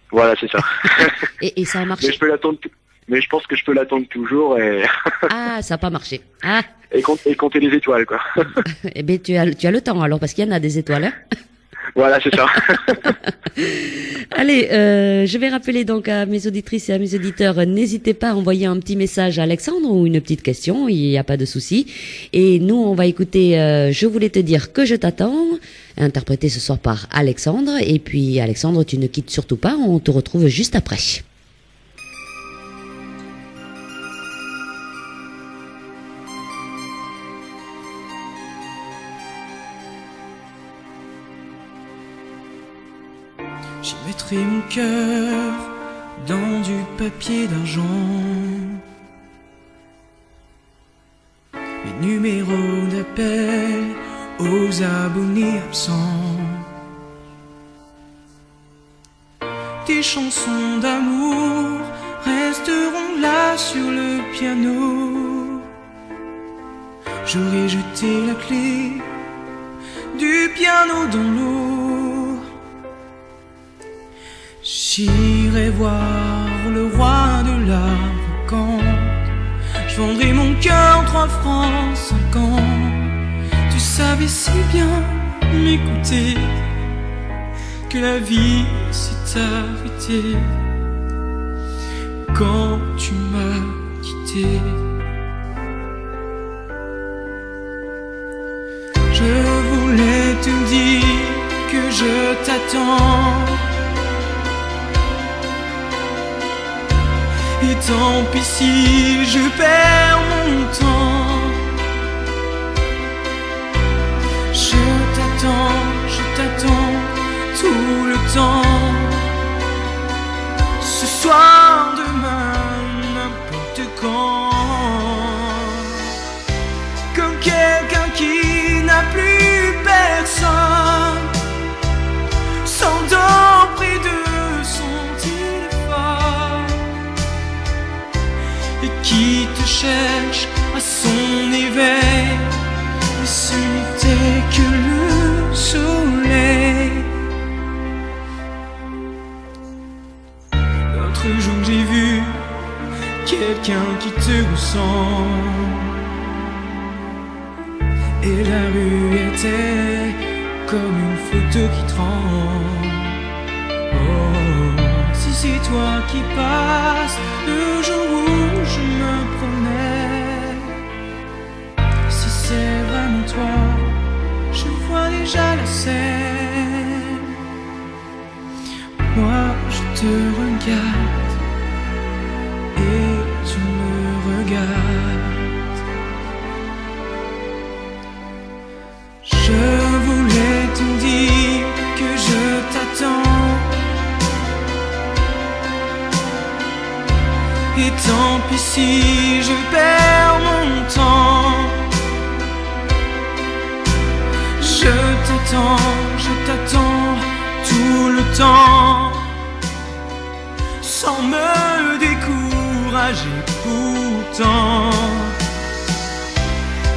Voilà, c'est ça. Et ça a marché. Mais je peux l'attendre. mais je pense que je peux l'attendre toujours et, Ah, ça n'a pas marché. Ah, et compter les étoiles, quoi. eh bien, tu as le temps alors, parce qu'il y en a des étoiles. Hein. Voilà, c'est ça. Allez, je vais rappeler donc à mes auditrices et à mes auditeurs, n'hésitez pas à envoyer un petit message à Alexandre ou une petite question, il n'y a pas de souci. Et nous, on va écouter Je voulais te dire que je t'attends, interprété ce soir par Alexandre. Et puis, Alexandre, tu ne quittes surtout pas, on te retrouve juste après. J'y mettrai mon cœur dans du papier d'argent. Mes numéros d'appel aux abonnés absents. Tes chansons d'amour resteront là sur le piano. J'aurais jeté la clé du piano dans l'eau. J'irai voir le roi de la brocante. Je vendrai mon cœur 3 francs 50. Tu savais si bien m'écouter que la vie s'est arrêtée quand tu m'as quitté. Je voulais te dire que je t'attends. Et tant pis si je perds mon temps. Je t'attends tout le temps. Ce soir, demain, n'importe quand. Comme quelqu'un qui n'a plus personne, s'endort près de son téléphone et qui te cherche à son éveil. Mais ce n'était que le soleil. L'autre jour j'ai vu quelqu'un qui te ressemble, et la rue était comme une photo qui tremble. Oh, si c'est toi qui passes le jour où je me promets, si c'est vraiment toi, je vois déjà la scène. Moi je te regarde et tu me regardes. Je voulais te dire que je t'attends. Et tant pis si je perds mon temps. Je t'attends tout le temps, sans me décourager pourtant.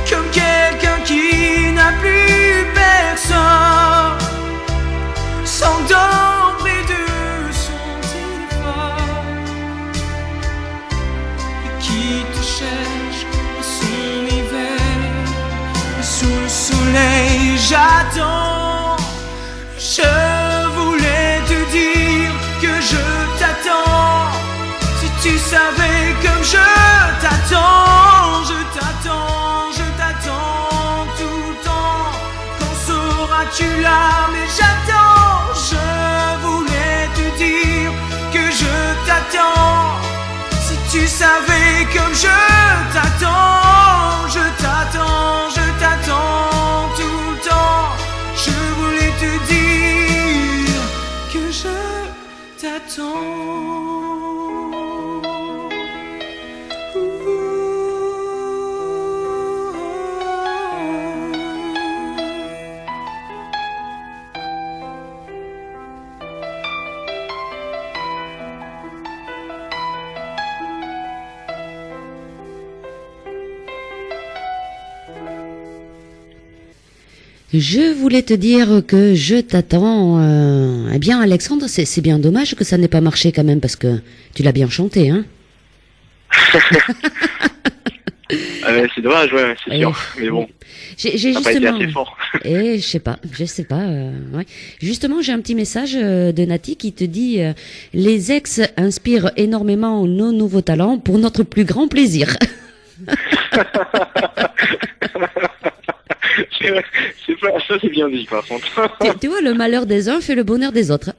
Comme quelqu'un qui n'a plus personne, s'endort près de son téléphone et qui te cherche à son éveil. Et sous le soleil j'attends. Je voulais te dire que je t'attends. Si tu savais comme je t'attends, je t'attends, je t'attends tout le temps. Quand seras-tu là? Mais j'attends. Je voulais te dire que je t'attends. Si tu savais comme je t'attends, je t'attends, je t'attends tout le temps. Je voulais te dire que je t'attends. Je voulais te dire que je t'attends. Eh bien, Alexandre, c'est bien dommage que ça n'ait pas marché quand même, parce que tu l'as bien chanté, hein? C'est dommage, ouais, c'est sûr. Ouais. Mais bon, J'ai ça n'a pas été justement. assez fort. Et je sais pas. Ouais. Justement, j'ai un petit message de Nati qui te dit les ex inspirent énormément nos nouveaux talents pour notre plus grand plaisir. Ça, c'est bien dit, par contre. Tu vois, le malheur des uns fait le bonheur des autres.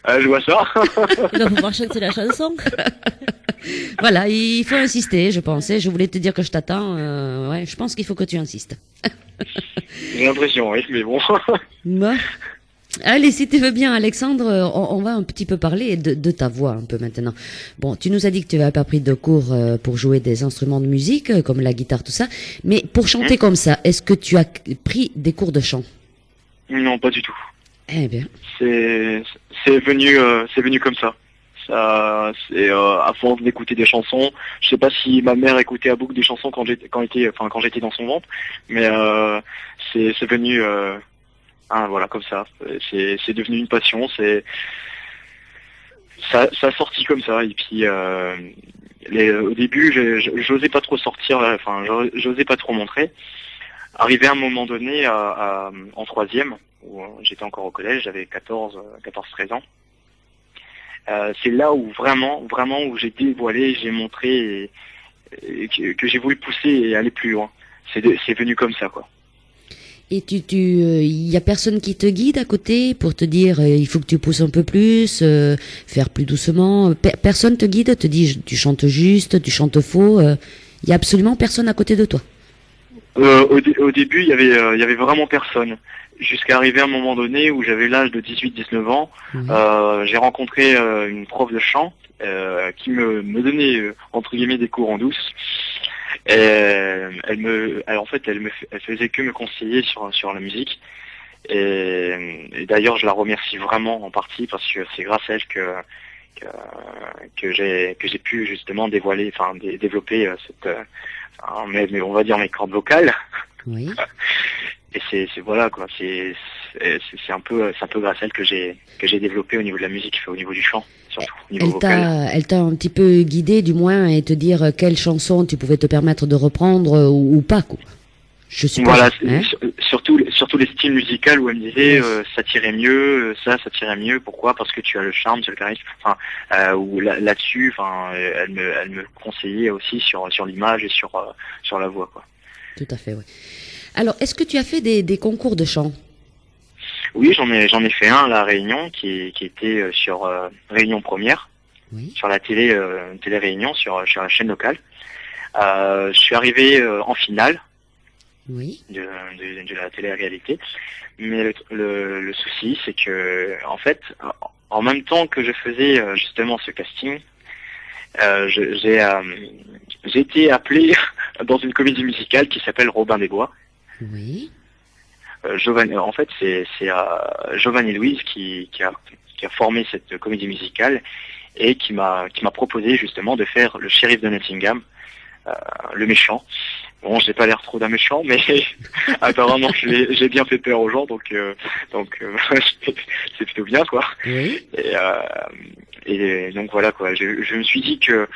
Je vois ça. Il va pouvoir chanter la chanson. Voilà, il faut insister, je pensais. Je voulais te dire que je t'attends. Ouais, je pense qu'il faut que tu insistes. J'ai l'impression, oui, mais bon. Bon. Allez, si tu veux bien, Alexandre, on va un petit peu parler de ta voix un peu maintenant. Bon, tu nous as dit que tu n'avais pas pris de cours pour jouer des instruments de musique, comme la guitare, tout ça. Mais pour chanter comme ça, est-ce que tu as pris des cours de chant? Non, pas du tout. Eh bien. C'est venu comme ça. Ça, c'est à force d'écouter des chansons. Je sais pas si ma mère écoutait à boucle des chansons quand j'étais dans son ventre, mais c'est venu voilà, comme ça. C'est devenu une passion. Ça a sorti comme ça. Et puis au début, j'osais pas trop sortir, j'osais pas trop montrer. Arrivé à un moment donné en troisième, où j'étais encore au collège, j'avais 14-13 ans. C'est là où vraiment où j'ai dévoilé, j'ai montré et que j'ai voulu pousser et aller plus loin. C'est venu comme ça, quoi. Et y a personne qui te guide à côté pour te dire il faut que tu pousses un peu plus, faire plus doucement. Personne te guide, te dit tu chantes juste, tu chantes faux. Il y a absolument personne à côté de toi. Au début, il y avait vraiment personne. Jusqu'à arriver à un moment donné où j'avais l'âge de 18-19 ans, j'ai rencontré une prof de chant qui me donnait entre guillemets des cours en douce. Et elle faisait que me conseiller sur la musique. Et d'ailleurs, je la remercie vraiment en partie parce que c'est grâce à elle que j'ai pu justement développer mais on va dire mes cordes vocales. Oui. Et c'est voilà quoi, c'est un peu grâce à elle que j'ai développé au niveau de la musique, au niveau du chant, surtout au niveau vocal. Elle t'a un petit peu guidé du moins et te dire quelle chanson tu pouvais te permettre de reprendre ou pas, quoi. Je suppose. Voilà, surtout les styles musicaux où elle me disait ça tirait mieux, ça tirait mieux. Pourquoi? Parce que tu as le charme, tu as le charisme. Ou là-dessus, elle me conseillait aussi sur l'image et sur la voix, quoi. Tout à fait, oui. Alors, est-ce que tu as fait des concours de chant? Oui, j'en ai fait un à La Réunion qui était sur Réunion Première, oui. Sur la télé Réunion, sur la chaîne locale. Je suis arrivé en finale, oui, de la télé-réalité. Mais le souci, c'est que en fait, en même temps que je faisais justement ce casting, j'ai été appelé dans une comédie musicale qui s'appelle Robin des Bois. Oui. En fait, c'est Giovanni Louise qui a formé cette comédie musicale et qui m'a proposé justement de faire le shérif de Nottingham, le méchant. Bon, j'ai pas l'air trop d'un méchant, mais apparemment j'ai bien fait peur aux gens, donc c'est plutôt bien, quoi. Oui. Et donc voilà, quoi. Je me suis dit que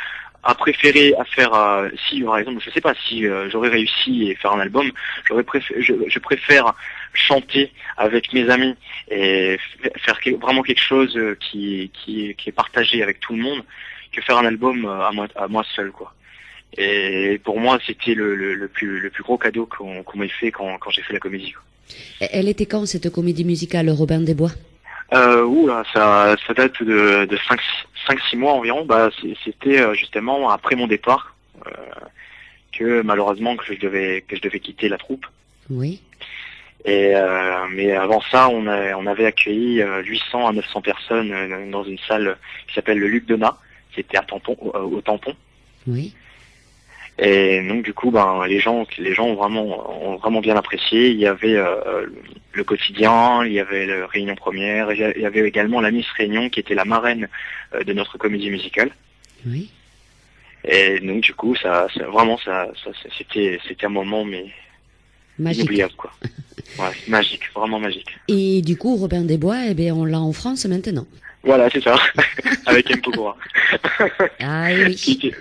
à préférer à faire si par exemple, je sais pas si j'aurais réussi et faire un album, je préfère chanter avec mes amis et faire vraiment quelque chose qui est partagé avec tout le monde que faire un album à moi seul, quoi. Et pour moi, c'était le plus gros cadeau qu'on m'a fait quand j'ai fait la comédie, quoi. Elle était quand cette comédie musicale Robin des Bois? Ça date de 5-6 mois environ. C'était justement après mon départ que malheureusement que je devais quitter la troupe. Oui. Et mais avant ça, on avait accueilli 800 à 900 personnes dans une salle qui s'appelle le Luc Donat. C'était à Tampon, au Tampon. Oui. Et donc du coup, les gens ont vraiment bien apprécié. Il y avait le quotidien, il y avait la Réunion Première, il y avait également la Miss Réunion qui était la marraine de notre comédie musicale. Oui. Et donc du coup, c'était un moment magique. Inoubliable, quoi. Ouais, magique, vraiment magique. Et du coup, Robin des Bois, on l'a en France maintenant. Voilà, c'est ça, avec M. Pokora. Ah oui.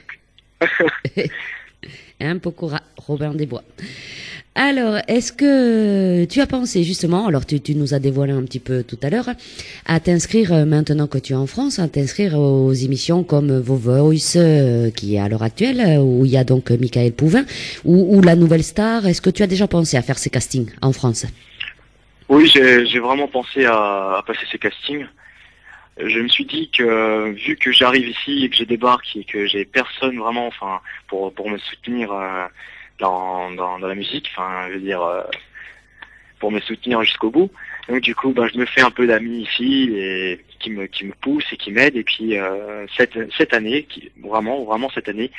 Un Pokora, Robin des Bois. Alors, est-ce que tu as pensé justement, alors tu nous as dévoilé un petit peu tout à l'heure, à t'inscrire maintenant que tu es en France, à t'inscrire aux émissions comme The Voice, qui est à l'heure actuelle, où il y a donc Michael Pouvin, ou La Nouvelle Star. Est-ce que tu as déjà pensé à faire ces castings en France? Oui, j'ai vraiment pensé à passer ces castings. Je me suis dit que vu que j'arrive ici et que je débarque et que j'ai personne vraiment, enfin, pour me soutenir dans la musique, enfin, je veux dire, pour me soutenir jusqu'au bout. Donc du coup, je me fais un peu d'amis ici et qui me poussent et qui m'aident. Et puis cette année, vraiment cette année,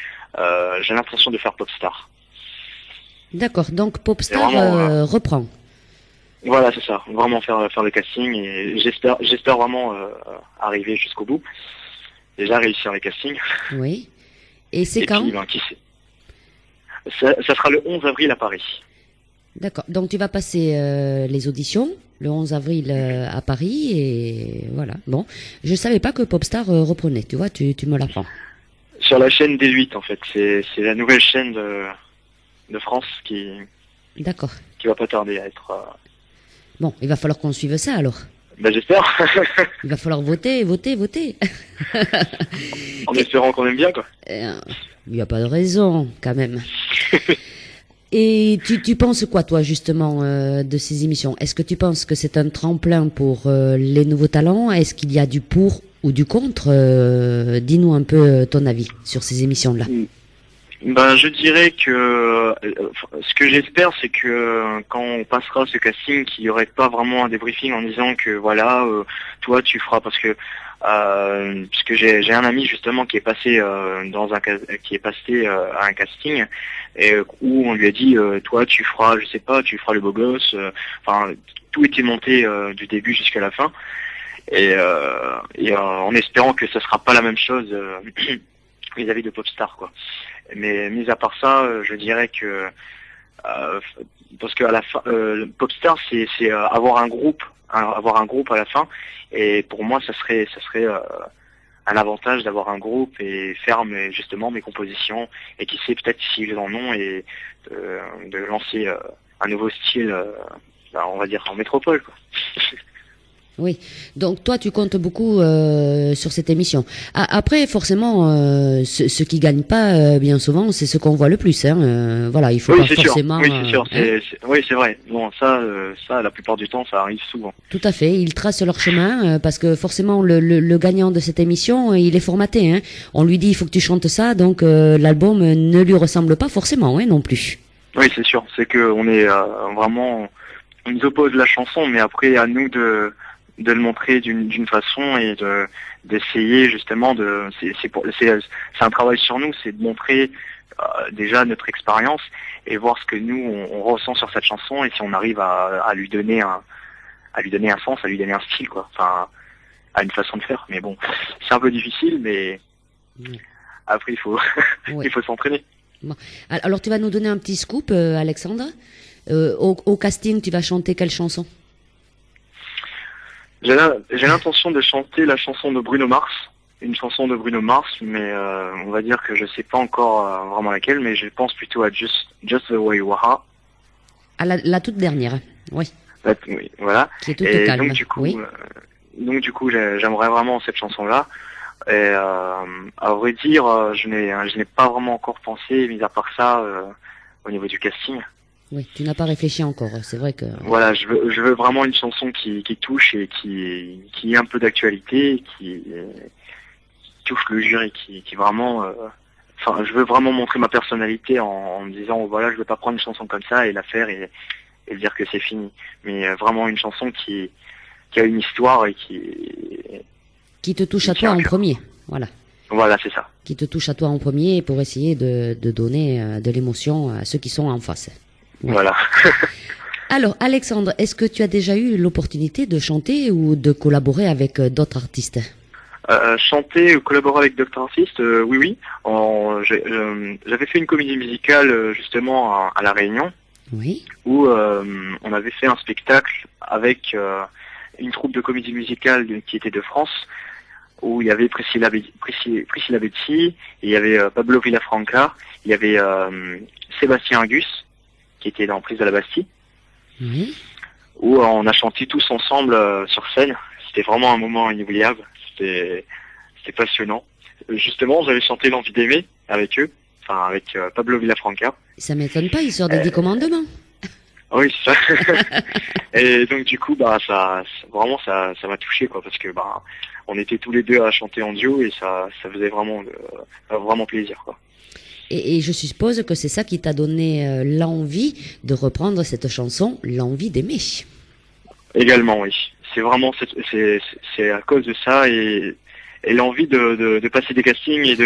j'ai l'intention de faire Popstar. D'accord, donc Popstar vraiment, reprend. Voilà, c'est ça. Vraiment faire le casting et j'espère vraiment arriver jusqu'au bout. Déjà réussir les castings. Oui. Et c'est et quand? Puis, qui sait. Ça sera le 11 avril à Paris. D'accord. Donc tu vas passer les auditions le 11 avril à Paris et voilà. Bon, je savais pas que Popstar reprenait. Tu vois, tu me l'apprends. Sur la chaîne D8 en fait. C'est la nouvelle chaîne de France qui va pas tarder à être. Bon, il va falloir qu'on suive ça alors. J'espère. Il va falloir voter. En espérant qu'on aime bien, quoi. Il n'y a pas de raison, quand même. Et tu penses quoi, toi, justement, de ces émissions? Est-ce que tu penses que c'est un tremplin pour les nouveaux talents? Est-ce qu'il y a du pour ou du contre? Dis-nous un peu ton avis sur ces émissions-là. Je dirais que ce que j'espère, c'est que quand on passera ce casting, qu'il n'y aurait pas vraiment un débriefing en disant que voilà, toi tu feras parce que j'ai un ami justement qui est passé à un casting et où on lui a dit toi tu feras, je sais pas, tu feras le beau gosse. Enfin, tout était monté du début jusqu'à la fin et en espérant que ça sera pas la même chose vis-à-vis de Popstar, quoi. Mais mis à part ça, je dirais que parce que à la fin, Popstar c'est avoir un groupe à la fin. Et pour moi, ça serait un avantage d'avoir un groupe et faire justement mes compositions et qui sait peut-être s'ils en ont et de lancer un nouveau style, on va dire en métropole, quoi. Oui, donc toi tu comptes beaucoup sur cette émission. Après, forcément, ceux qui gagnent pas bien souvent, c'est ceux qu'on voit le plus. Voilà, il faut pas forcément. Oui, c'est sûr. Oui, c'est vrai. Bon, ça, la plupart du temps, ça arrive souvent. Tout à fait. Ils tracent leur chemin parce que forcément, le gagnant de cette émission, il est formaté. On lui dit il faut que tu chantes ça, donc l'album ne lui ressemble pas forcément, non plus. Oui, c'est sûr. C'est que on est vraiment, on nous oppose la chanson, mais après à nous de le montrer d'une façon et d'essayer justement c'est un travail sur nous, c'est de montrer déjà notre expérience et voir ce que nous on ressent sur cette chanson et si on arrive à lui donner un sens, à lui donner un style, quoi, enfin à une façon de faire. Mais bon, c'est un peu difficile, mais après il faut il faut s'entraîner. Bon. Alors tu vas nous donner un petit scoop, Alexandre. Au casting, tu vas chanter quelle chanson? J'ai l'intention de chanter la chanson de Bruno Mars, une chanson de Bruno Mars, mais on va dire que je sais pas encore vraiment laquelle, mais je pense plutôt à Just the Way You Are. À la toute dernière, oui. Oui, voilà. Qui est toute calme. Donc du coup, j'aimerais vraiment cette chanson-là. Et à vrai dire, je n'ai pas vraiment encore pensé, mis à part ça, au niveau du casting. Oui, tu n'as pas réfléchi encore, c'est vrai que... Voilà, je veux vraiment une chanson qui touche et qui est un peu d'actualité, qui touche le jury, qui vraiment... Enfin, je veux vraiment montrer ma personnalité en me disant, voilà, je veux pas prendre une chanson comme ça et la faire et dire que c'est fini. Mais vraiment une chanson qui a une histoire et qui te touche à toi en premier, voilà. Voilà, c'est ça. Qui te touche à toi en premier pour essayer de donner de l'émotion à ceux qui sont en face. Ouais. Voilà. Alors, Alexandre, est-ce que tu as déjà eu l'opportunité de chanter ou de collaborer avec d'autres artistes? Chanter ou collaborer avec d'autres artistes, oui. J'avais fait une comédie musicale justement à La Réunion, oui, où on avait fait un spectacle avec une troupe de comédie musicale qui était de France. où il y avait Priscilla Betty, et il y avait Pablo Villafranca, il y avait Sébastien Angus, qui était dans Prise de la Bastille, Oui. où on a chanté tous ensemble sur scène. C'était vraiment un moment inoubliable, c'était passionnant. Justement, j'avais chanté L'envie d'aimer avec eux, enfin avec Pablo Villafranca. Ça m'étonne pas, il sort des 10 commandements. Ah oui, c'est ça. Et donc du coup, bah vraiment ça m'a touché quoi, parce que bah on était tous les deux à chanter en duo et ça faisait vraiment plaisir quoi. Et je suppose que c'est ça qui t'a donné l'envie de reprendre cette chanson, L'envie d'aimer. Également, oui. C'est vraiment c'est à cause de ça et l'envie de passer des castings et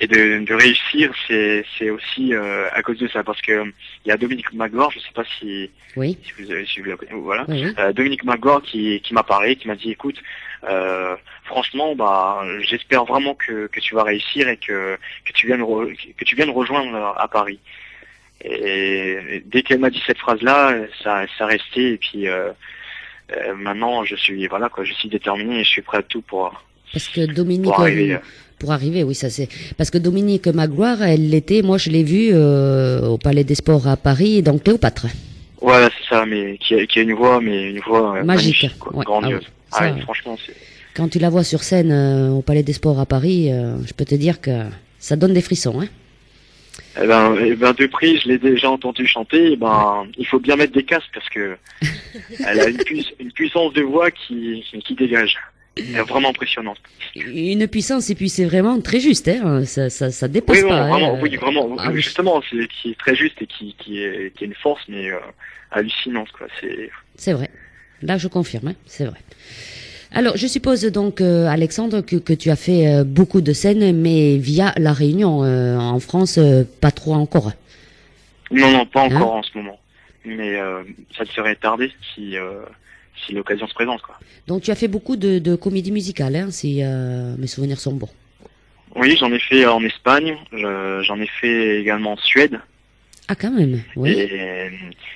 de réussir, c'est aussi à cause de ça, parce que il y a Dominique Magloire, je sais pas si Oui. si vous la connaissez, voilà. Oui, oui. Dominique Magloire qui m'a parlé, qui m'a dit écoute, franchement, bah j'espère vraiment que tu vas réussir et que tu viennes rejoindre à Paris. Et dès qu'elle m'a dit cette phrase-là, ça restait et puis maintenant je suis déterminé et je suis prêt à tout pour Parce que arriver. Pour arriver, oui, ça c'est. Parce que Dominique Magloire, elle l'était, moi je l'ai vue au Palais des Sports à Paris, dans Cléopâtre. Voilà, c'est ça, mais qui a une voix, Magique, magnifique, quoi, ouais. grandiose. Ah oui, ça, Ouais, franchement, c'est. Quand tu la vois sur scène au Palais des Sports à Paris, je peux te dire que ça donne des frissons, hein. Eh ben, de prix, je l'ai déjà entendu chanter. Il faut bien mettre des casques parce que elle a une puissance de voix qui dégage. Elle est vraiment impressionnante. Une puissance, et puis c'est vraiment très juste, hein. Ça dépasse Oui, pas. vraiment, hein. oui, vraiment. Ah oui. Justement, qui est très juste et qui est une force, mais hallucinante, quoi. C'est vrai. Là, je confirme, hein, c'est vrai. Alors, je suppose donc, Alexandre, que tu as fait beaucoup de scènes, mais via La Réunion. En France, pas trop encore. Non, pas Hein encore en ce moment. Mais ça ne serait tardé si l'occasion se présente, quoi. Donc, tu as fait beaucoup de comédies musicales, hein, si mes souvenirs sont bons. Oui, j'en ai fait en Espagne, j'en ai fait également en Suède. Ah, quand même, oui.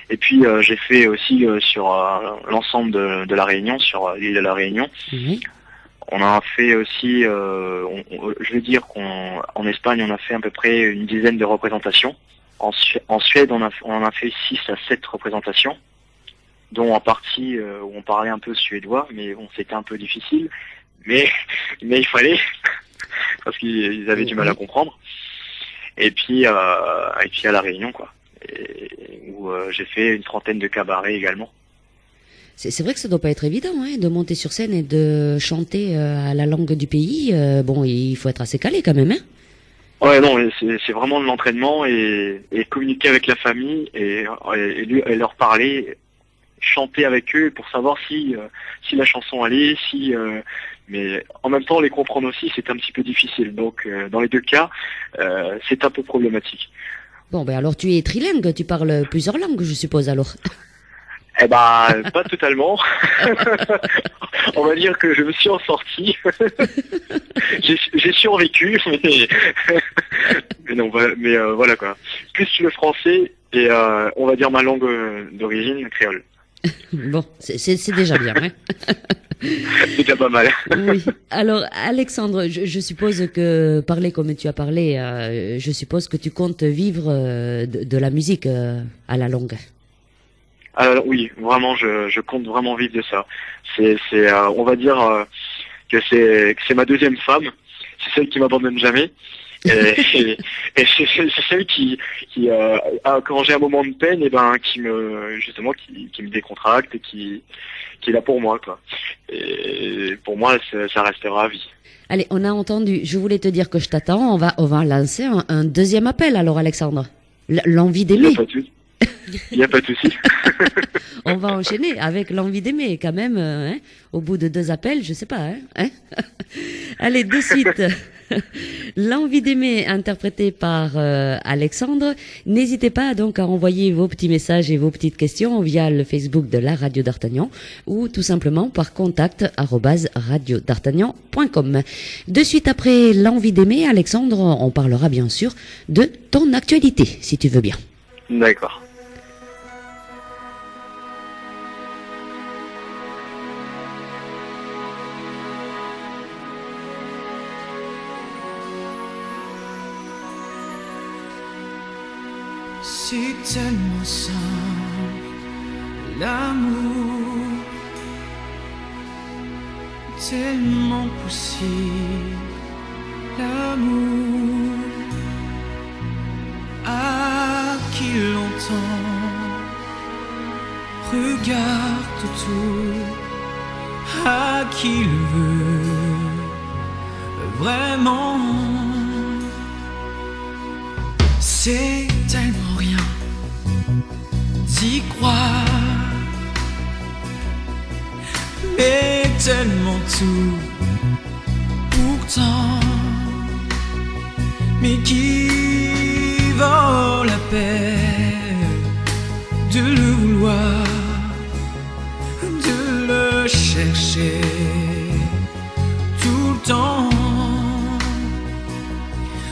Et puis j'ai fait aussi sur l'ensemble de la Réunion, sur l'île de la Réunion. Oui. On a fait aussi, je vais dire qu'en Espagne, on a fait à peu près une dizaine de représentations. En Suède, on a fait 6 à 7 représentations, dont en partie où on parlait un peu suédois, mais bon, c'était un peu difficile. Mais il fallait, parce qu'ils avaient du mal à comprendre. Et puis à La Réunion, quoi. Où j'ai fait une trentaine de cabarets également. C'est vrai que ça doit pas être évident, hein, de monter sur scène et de chanter à la langue du pays. Bon, il faut être assez calé quand même, hein. Ouais, non, c'est vraiment de l'entraînement et communiquer avec la famille et leur parler, chanter avec eux pour savoir si la chanson allait, mais en même temps les comprendre aussi, c'est un petit peu difficile. Donc dans les deux cas, c'est un peu problématique. Bon, ben alors tu es trilingue, tu parles plusieurs langues, je suppose alors. Eh ben, pas totalement. On va dire que je me suis en sorti. J'ai survécu, mais non, voilà quoi. Plus le français et on va dire ma langue d'origine, le créole. Bon, c'est déjà bien, hein. C'est déjà pas mal. Oui. Alors, Alexandre, je suppose que parler comme tu as parlé, je suppose que tu comptes vivre de la musique à la longue. Alors oui, vraiment, je compte vraiment vivre de ça. On va dire que c'est ma deuxième femme. C'est celle qui m'abandonne jamais. Et c'est celle qui quand j'ai un moment de peine, et ben qui me décontracte et qui est là pour moi, quoi. Et pour moi, ça restera à vie. Allez, on a entendu. Je voulais te dire que je t'attends. On va lancer un deuxième appel. Alors, Alexandre, l'envie d'aimer. Il n'y a pas de souci. On va enchaîner avec l'envie d'aimer, quand même. Hein, au bout de 2 appels, je sais pas. Hein. Allez, de suite. L'envie d'aimer, interprétée par Alexandre. N'hésitez pas donc à envoyer vos petits messages et vos petites questions via le Facebook de la Radio d'Artagnan ou tout simplement par contact@radiodartagnan.com. De suite après l'envie d'aimer, Alexandre, on parlera bien sûr de ton actualité, si tu veux bien. D'accord. C'est tellement simple, l'amour, tellement possible, l'amour, à qui l'entend, regarde autour, à qui le veut, vraiment. C'est tellement rien d'y croire, mais tellement tout pourtant. Mais qui vaut la peine de le vouloir, de le chercher tout le temps.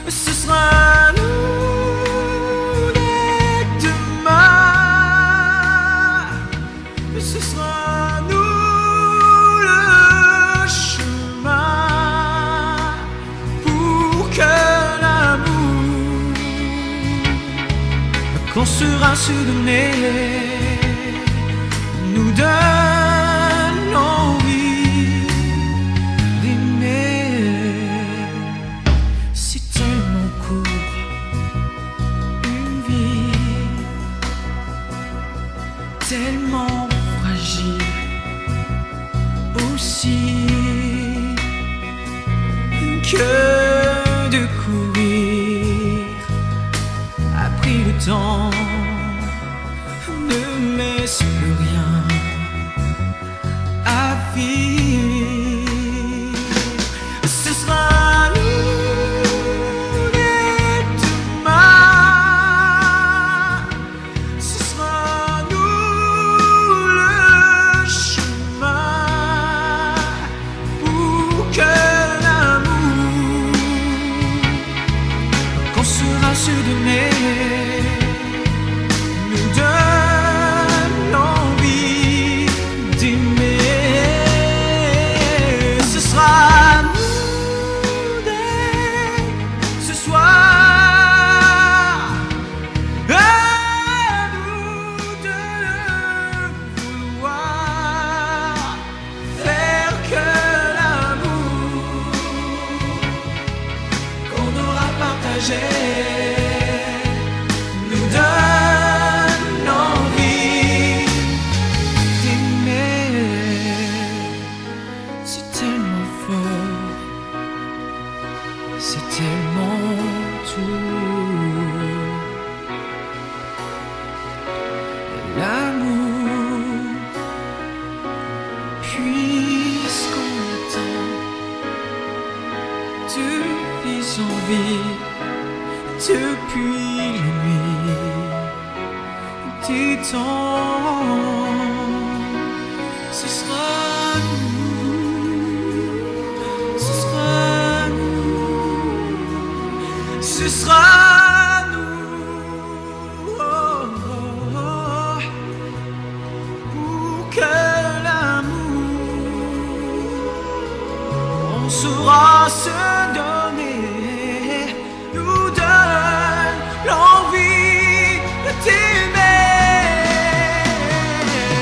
Ce sera nous. Ce sera nous le chemin pour que l'amour qu'on sera se donner nous donne envie d'aimer. C'est tellement court, une vie tellement aussi que de courir après le temps ne laisse plus rien à vivre. Ce sera nous dès demain, ce sera nous le chemin que l'amour qu'on sera se donner nous donne l'envie d'aimer. Ce sera nous dès ce soir, à nous de le vouloir, faire que nous donne envie d'aimer. C'est tellement fort, c'est tellement tout. L'amour, puisqu'on l'attend depuis son vie, depuis la nuit des temps. Ce sera nous, ce sera nous, ce sera nous, oh, oh, oh, pour que l'amour on saura se donner, nous donne l'envie d'aimer.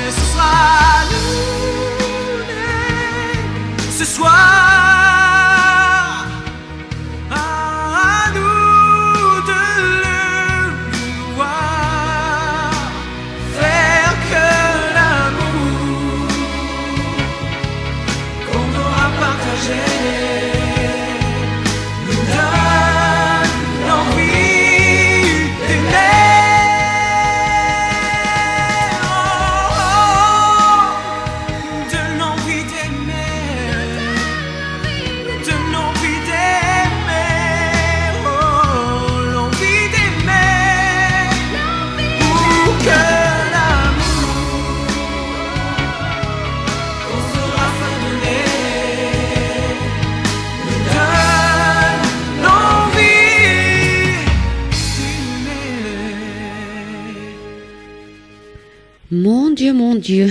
Ce sera nous ce soir, à nous de le vouloir, faire que l'amour qu'on aura partagé nous donne l'envie d'aimer. De l'envie d'aimer, de l'envie d'aimer, oh, l'envie d'aimer, pour que l'amour qu'on sera donner nous donne l'envie d'aimer. Mon Dieu.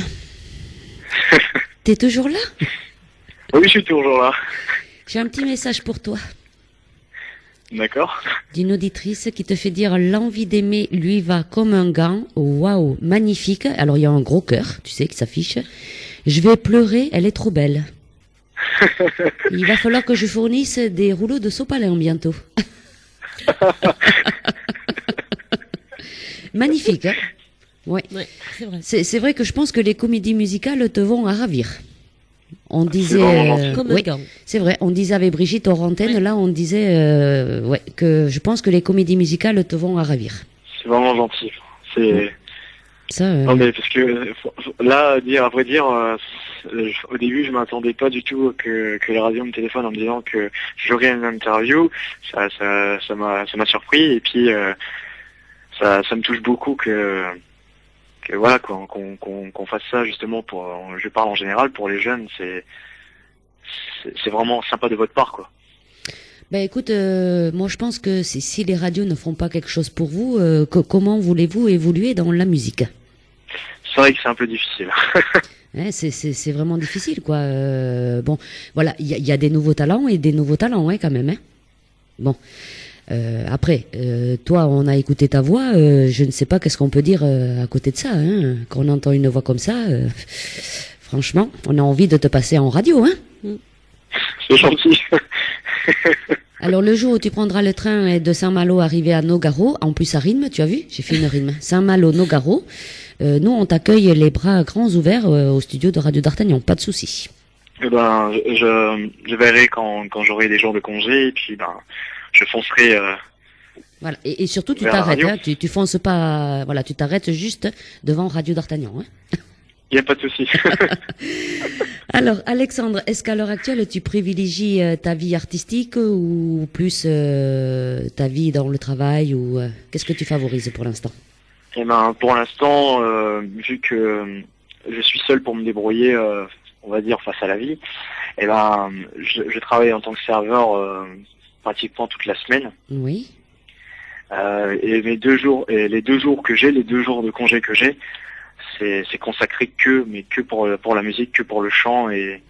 T'es toujours là? Oui, je suis toujours là. J'ai un petit message pour toi. D'accord. d'une auditrice qui te fait dire l'envie d'aimer lui va comme un gant. Waouh, magnifique. Alors il y a un gros cœur, tu sais, qui s'affiche. Je vais pleurer, elle est trop belle. Il va falloir que je fournisse des rouleaux de sopalin bientôt. Magnifique, hein? Ouais. Ouais, c'est vrai. C'est vrai que je pense que les comédies musicales te vont à ravir. On disait, vraiment gentil. Comme un oui, gant. c'est vrai. On disait avec Brigitte hors antenne, Ouais. là, on disait, ouais, que je pense que les comédies musicales te vont à ravir. C'est vraiment gentil. C'est... Ça, Non mais parce que là, à vrai dire, au début je m'attendais pas du tout que la radio me téléphone en me disant que j'aurais une interview. Ça m'a surpris et puis ça me touche beaucoup que voilà qu'on fasse ça justement pour. Je parle en général pour les jeunes, c'est vraiment sympa de votre part quoi. ben écoute, moi je pense que si les radios ne font pas quelque chose pour vous, comment voulez-vous évoluer dans la musique? C'est vrai que c'est un peu difficile. Hein, c'est vraiment difficile, quoi. Bon, voilà, il y a des nouveaux talents et des nouveaux talents, ouais, quand même. Hein. Bon, après, toi, on a écouté ta voix. Je ne sais pas qu'est-ce qu'on peut dire à côté de ça. Hein. Quand on entend une voix comme ça, franchement, on a envie de te passer en radio, hein. C'est gentil. Alors le jour où tu prendras le train de Saint-Malo arrivé à Nogaro, en plus ça rime, tu as vu? J'ai fait une rime. Saint-Malo, Nogaro. Nous, on t'accueille les bras grands ouverts au studio de Radio d'Artagnan, pas de souci. Eh ben, je verrai quand j'aurai des jours de congé et puis ben, je foncerai. Voilà. Et surtout, tu Vers la t'arrêtes, radio. hein. Tu fonces pas, voilà, tu t'arrêtes juste devant Radio d'Artagnan, hein. Il n'y a pas de souci. Alors, Alexandre, est-ce qu'à l'heure actuelle, tu privilégies ta vie artistique ou plus ta vie dans le travail ou qu'est-ce que tu favorises pour l'instant? Eh ben, pour l'instant, vu que je suis seul pour me débrouiller, on va dire face à la vie, eh ben, je travaille en tant que serveur pratiquement toute la semaine. Oui. Et les 2 jours que j'ai, les 2 jours de congé que j'ai, c'est consacré que pour la musique, que pour le chant et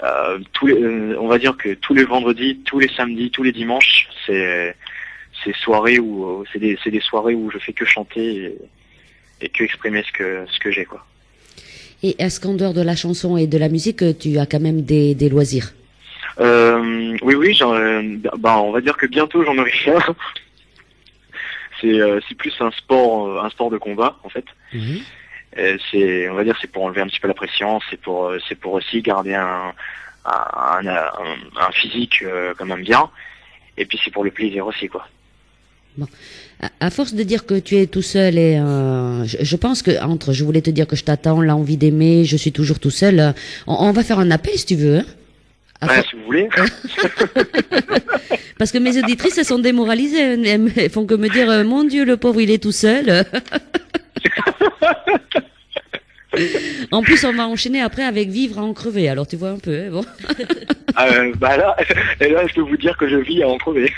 on va dire que tous les vendredis, tous les samedis, tous les dimanches, c'est soirées où c'est des soirées où je fais que chanter et que exprimer ce que j'ai quoi. Et est-ce qu'en dehors de la chanson et de la musique, tu as quand même des loisirs? Oui, on va dire que bientôt j'en aurai un. C'est plus un sport de combat en fait. Oui. On va dire c'est pour enlever un petit peu la pression, c'est pour aussi garder un physique quand même bien. Et puis c'est pour le plaisir aussi quoi. Bon, à force de dire que tu es tout seul et je pense que je voulais te dire que je t'attends, l'envie d'aimer, je suis toujours tout seul. On va faire un appel si tu veux. Hein. Si vous voulez. Parce que mes auditrices elles sont démoralisées, elles font que me dire mon Dieu le pauvre il est tout seul. En plus on va enchaîner après avec vivre à en crever. Alors tu vois un peu. Hein, bon. Là, je peux vous dire que je vis à en crever.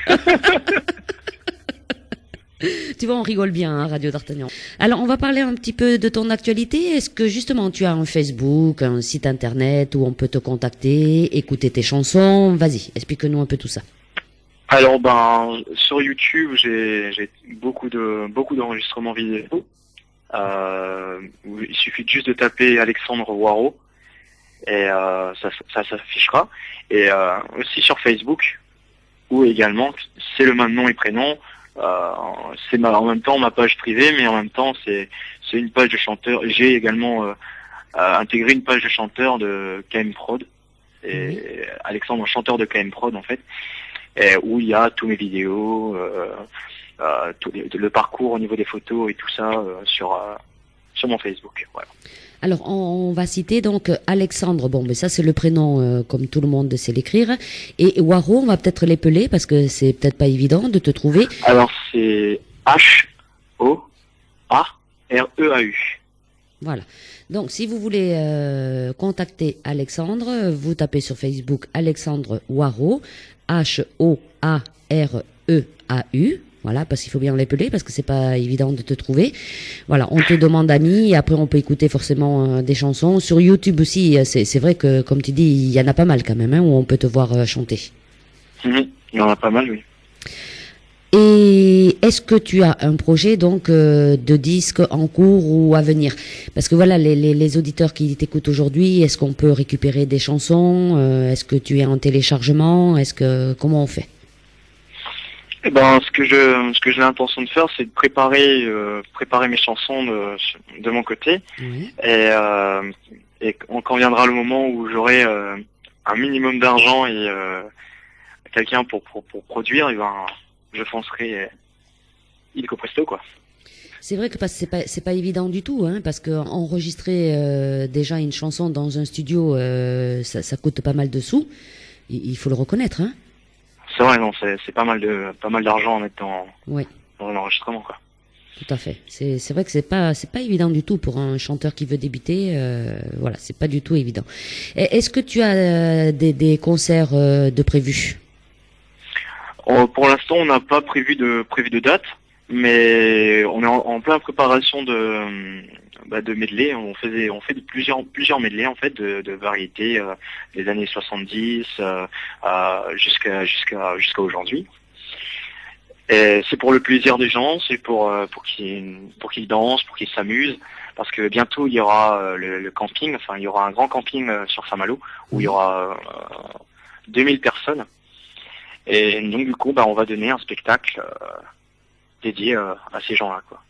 Tu vois, on rigole bien, hein, Radio d'Artagnan. Alors, on va parler un petit peu de ton actualité. Est-ce que justement, tu as un Facebook, un site internet où on peut te contacter, écouter tes chansons? Vas-y, explique-nous un peu tout ça. Alors, sur YouTube, j'ai beaucoup d'enregistrements vidéo. Il suffit juste de taper Alexandre Waro et ça s'affichera. Et aussi sur Facebook, où également, c'est le même nom et prénom. C'est en même temps ma page privée, mais en même temps c'est une page de chanteur. J'ai également intégré une page de chanteur de KM Prod et Alexandre, chanteur de KM Prod en fait, et où il y a tous mes vidéos, le parcours au niveau des photos et tout ça sur mon Facebook. Voilà. Alors, on va citer donc Alexandre. Bon, mais ça, c'est le prénom, comme tout le monde sait l'écrire. Et Waro, on va peut-être l'épeler parce que c'est peut-être pas évident de te trouver. Alors, c'est H-O-A-R-E-A-U. Voilà. Donc, si vous voulez contacter Alexandre, vous tapez sur Facebook Alexandre Waro, H-O-A-R-E-A-U. Voilà, parce qu'il faut bien l'épeler, parce que c'est pas évident de te trouver. Voilà, on te demande ami, et après on peut écouter forcément des chansons. Sur YouTube aussi, c'est vrai que, comme tu dis, il y en a pas mal quand même, hein, où on peut te voir chanter. Il y en a pas mal, oui. Et est-ce que tu as un projet donc de disque en cours ou à venir? Parce que voilà, les auditeurs qui t'écoutent aujourd'hui, est-ce qu'on peut récupérer des chansons? Est-ce que tu es en téléchargement? Comment on fait? Eh ben, ce que j'ai l'intention de faire, c'est de préparer mes chansons de mon côté. Oui. Et quand viendra le moment où j'aurai un minimum d'argent et quelqu'un pour produire, et ben, je foncerai illico presto, quoi. C'est vrai que c'est pas évident du tout, hein, parce que enregistrer déjà une chanson dans un studio, ça coûte pas mal de sous. Il faut le reconnaître, hein. C'est vrai, non, c'est pas mal d'argent à mettre Oui. dans l'enregistrement, quoi. Tout à fait. C'est vrai que c'est pas évident du tout pour un chanteur qui veut débuter. Voilà, c'est pas du tout évident. Est-ce que tu as des concerts de prévus? Pour l'instant, on n'a pas prévu de date, mais on est en pleine préparation de medley. On fait plusieurs medley en fait de variétés des années 70 jusqu'à aujourd'hui. Et c'est pour le plaisir des gens, c'est pour qu'ils dansent, pour qu'ils s'amusent, parce que bientôt il y aura le camping, enfin il y aura un grand camping sur Saint-Malo où il y aura 2000 personnes. Et donc du coup, on va donner un spectacle dédié à ces gens-là, quoi.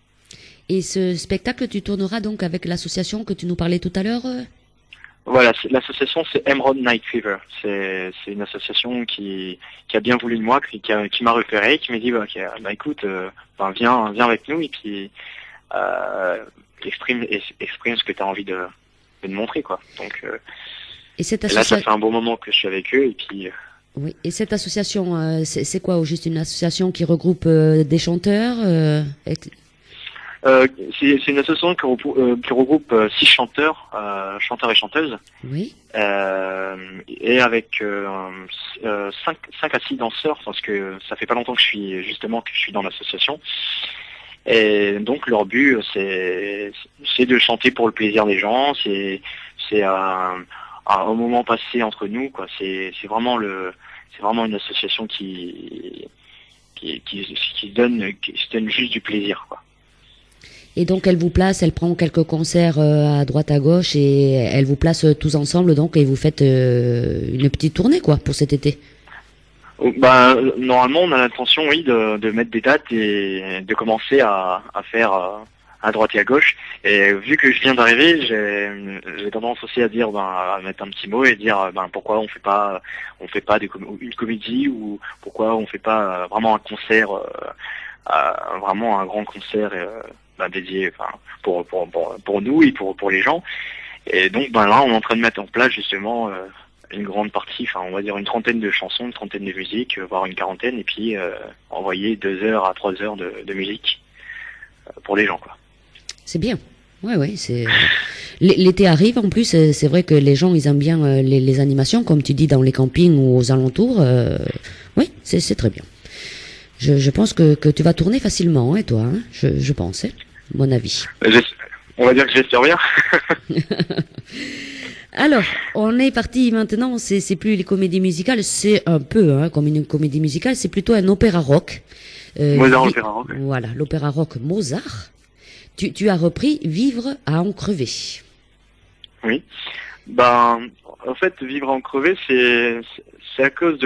Et ce spectacle, tu tourneras donc avec l'association que tu nous parlais tout à l'heure? Voilà, l'association c'est Emerald Night Fever. C'est une association qui a bien voulu de moi, qui m'a repéré, qui m'a dit écoute, viens avec nous et puis exprime ce que tu as envie de me montrer, quoi. Donc et cette là, ça fait un bon moment que je suis avec eux et puis. Oui. Et cette association, c'est quoi, au juste une association qui regroupe des chanteurs? C'est une association qui regroupe 6 chanteurs et chanteuses. Oui. Et avec 5 à 6 danseurs, parce que ça fait pas longtemps que je suis dans l'association. Et donc leur but, c'est de chanter pour le plaisir des gens. C'est un moment passé entre nous, quoi. C'est vraiment une association qui se donne juste du plaisir, quoi. Et donc elle prend quelques concerts à droite à gauche et elle vous place tous ensemble donc et vous faites une petite tournée, quoi, pour cet été. Normalement on a l'intention, oui, de mettre des dates et de commencer à faire à droite et à gauche. Et vu que je viens d'arriver, j'ai tendance aussi à dire, à mettre un petit mot et dire, pourquoi on fait pas une comédie, ou pourquoi on fait pas vraiment un concert, vraiment un grand concert dédié, pour nous et pour les gens. Et donc là on est en train de mettre en place justement une grande partie, on va dire une trentaine de chansons, une trentaine de musiques, voire une quarantaine, et puis envoyer 2 heures à 3 heures de musique pour les gens, quoi. C'est bien. Ouais, c'est l'été arrive en plus, c'est vrai que les gens ils aiment bien les animations, comme tu dis, dans les campings ou aux alentours. Oui, c'est très bien. Je pense que tu vas tourner facilement, hein, toi, hein, je pense, hein, mon avis. On va dire que j'espère bien. Alors, on est parti maintenant, c'est plus les comédies musicales, c'est un peu comme une comédie musicale, c'est plutôt un opéra rock. Mozart, opéra rock. Voilà, l'opéra rock Mozart. Tu as repris Vivre à en crever. Oui. En fait, Vivre à en crever, c'est à cause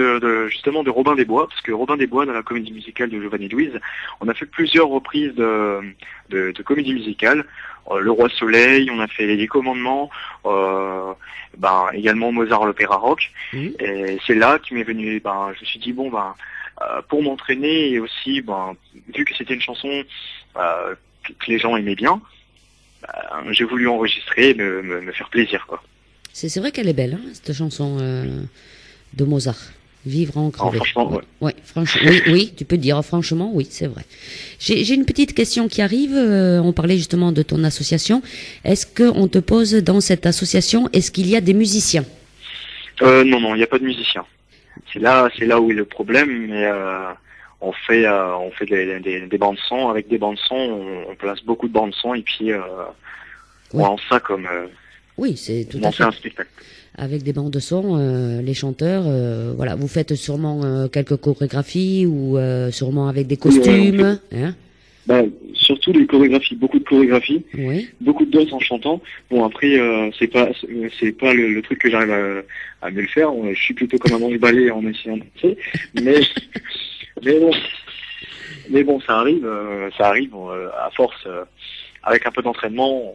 justement de Robin des Bois, parce que Robin des Bois, dans la comédie musicale de Giovanni Louise, on a fait plusieurs reprises de comédie musicale. Le Roi Soleil, on a fait Les 10 Commandements, également Mozart l'opéra rock. Et c'est là qui m'est venu, je me suis dit pour m'entraîner et aussi vu que c'était une chanson que les gens aimaient bien, j'ai voulu enregistrer et me faire plaisir, quoi. C'est vrai qu'elle est belle, hein, cette chanson de Mozart. Vivre en crever. Franchement, ouais. Ouais, franchement, oui, tu peux dire franchement, oui, c'est vrai. J'ai une petite question qui arrive. On parlait justement de ton association. Est-ce qu'on te pose dans cette association, est-ce qu'il y a des musiciens? Non, il n'y a pas de musiciens. C'est là où est le problème, mais on fait des bandes son. Avec des bandes son, on place beaucoup de bandes son et puis on lance ça comme oui, c'est tout on à fait fait un spectacle. avec des bandes de son, les chanteurs, voilà, vous faites sûrement quelques chorégraphies ou sûrement avec des costumes, hein? Bah, surtout les chorégraphies, beaucoup de chorégraphies, Oui. beaucoup de danse en chantant. Bon après, c'est pas le truc que j'arrive à mieux le faire. Je suis plutôt comme un bon ballet en essayant de danser, mais bon, ça arrive à force, avec un peu d'entraînement,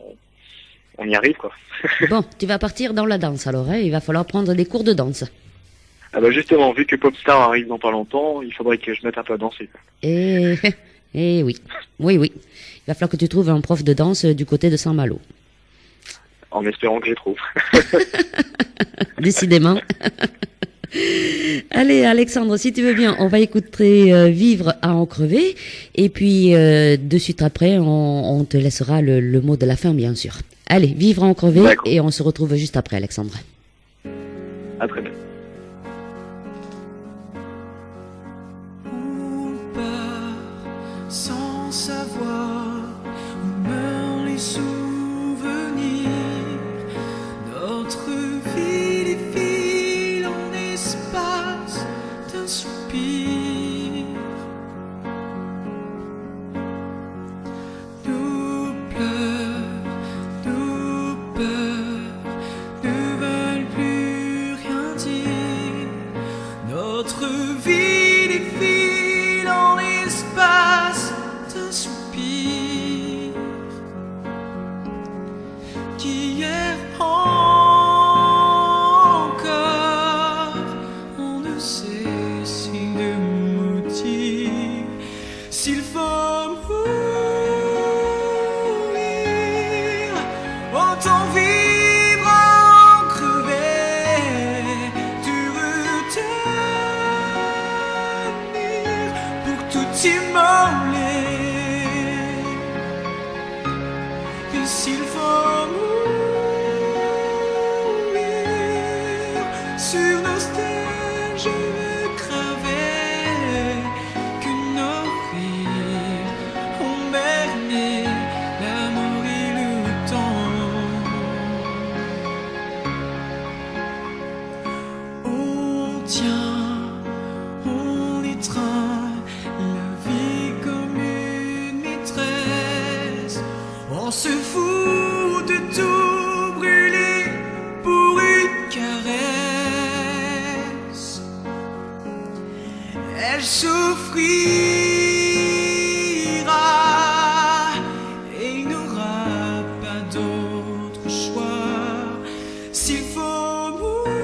on y arrive quoi. Bon, tu vas partir dans la danse alors, hein? Il va falloir prendre des cours de danse. Ah bah justement, vu que Popstar arrive dans pas longtemps, il faudrait que je mette un peu à danser. Et oui, oui. Il va falloir que tu trouves un prof de danse du côté de Saint-Malo. En espérant que je les trouve. Décidément. Allez, Alexandre, si tu veux bien, on va écouter Vivre à en crever. Et puis, de suite après, on te laissera le mot de la fin, bien sûr. Allez, Vivre à en crever. D'accord. Et on se retrouve juste après, Alexandre. À très bien. On part sans savoir où meurent les souvenirs. Notre vie défile en espace d'un soupir. Nos pleurs, nos peurs ne veulent plus rien dire. Notre vie défile en l'espace d'un soupir. Qu'hier encore, on ne sait si de motifs. S'il faut mourir, autant vivre en crever, du retenir pour tout immoler. Et s'il faut mourir, sur nos stèles je veux graver que nos rires ont berné l'amour et le temps. On tient, on étreint la vie comme une maîtresse. On se fout de tout brûler pour une caresse. Elle souffrira et il n'aura pas d'autre choix. S'il faut mourir,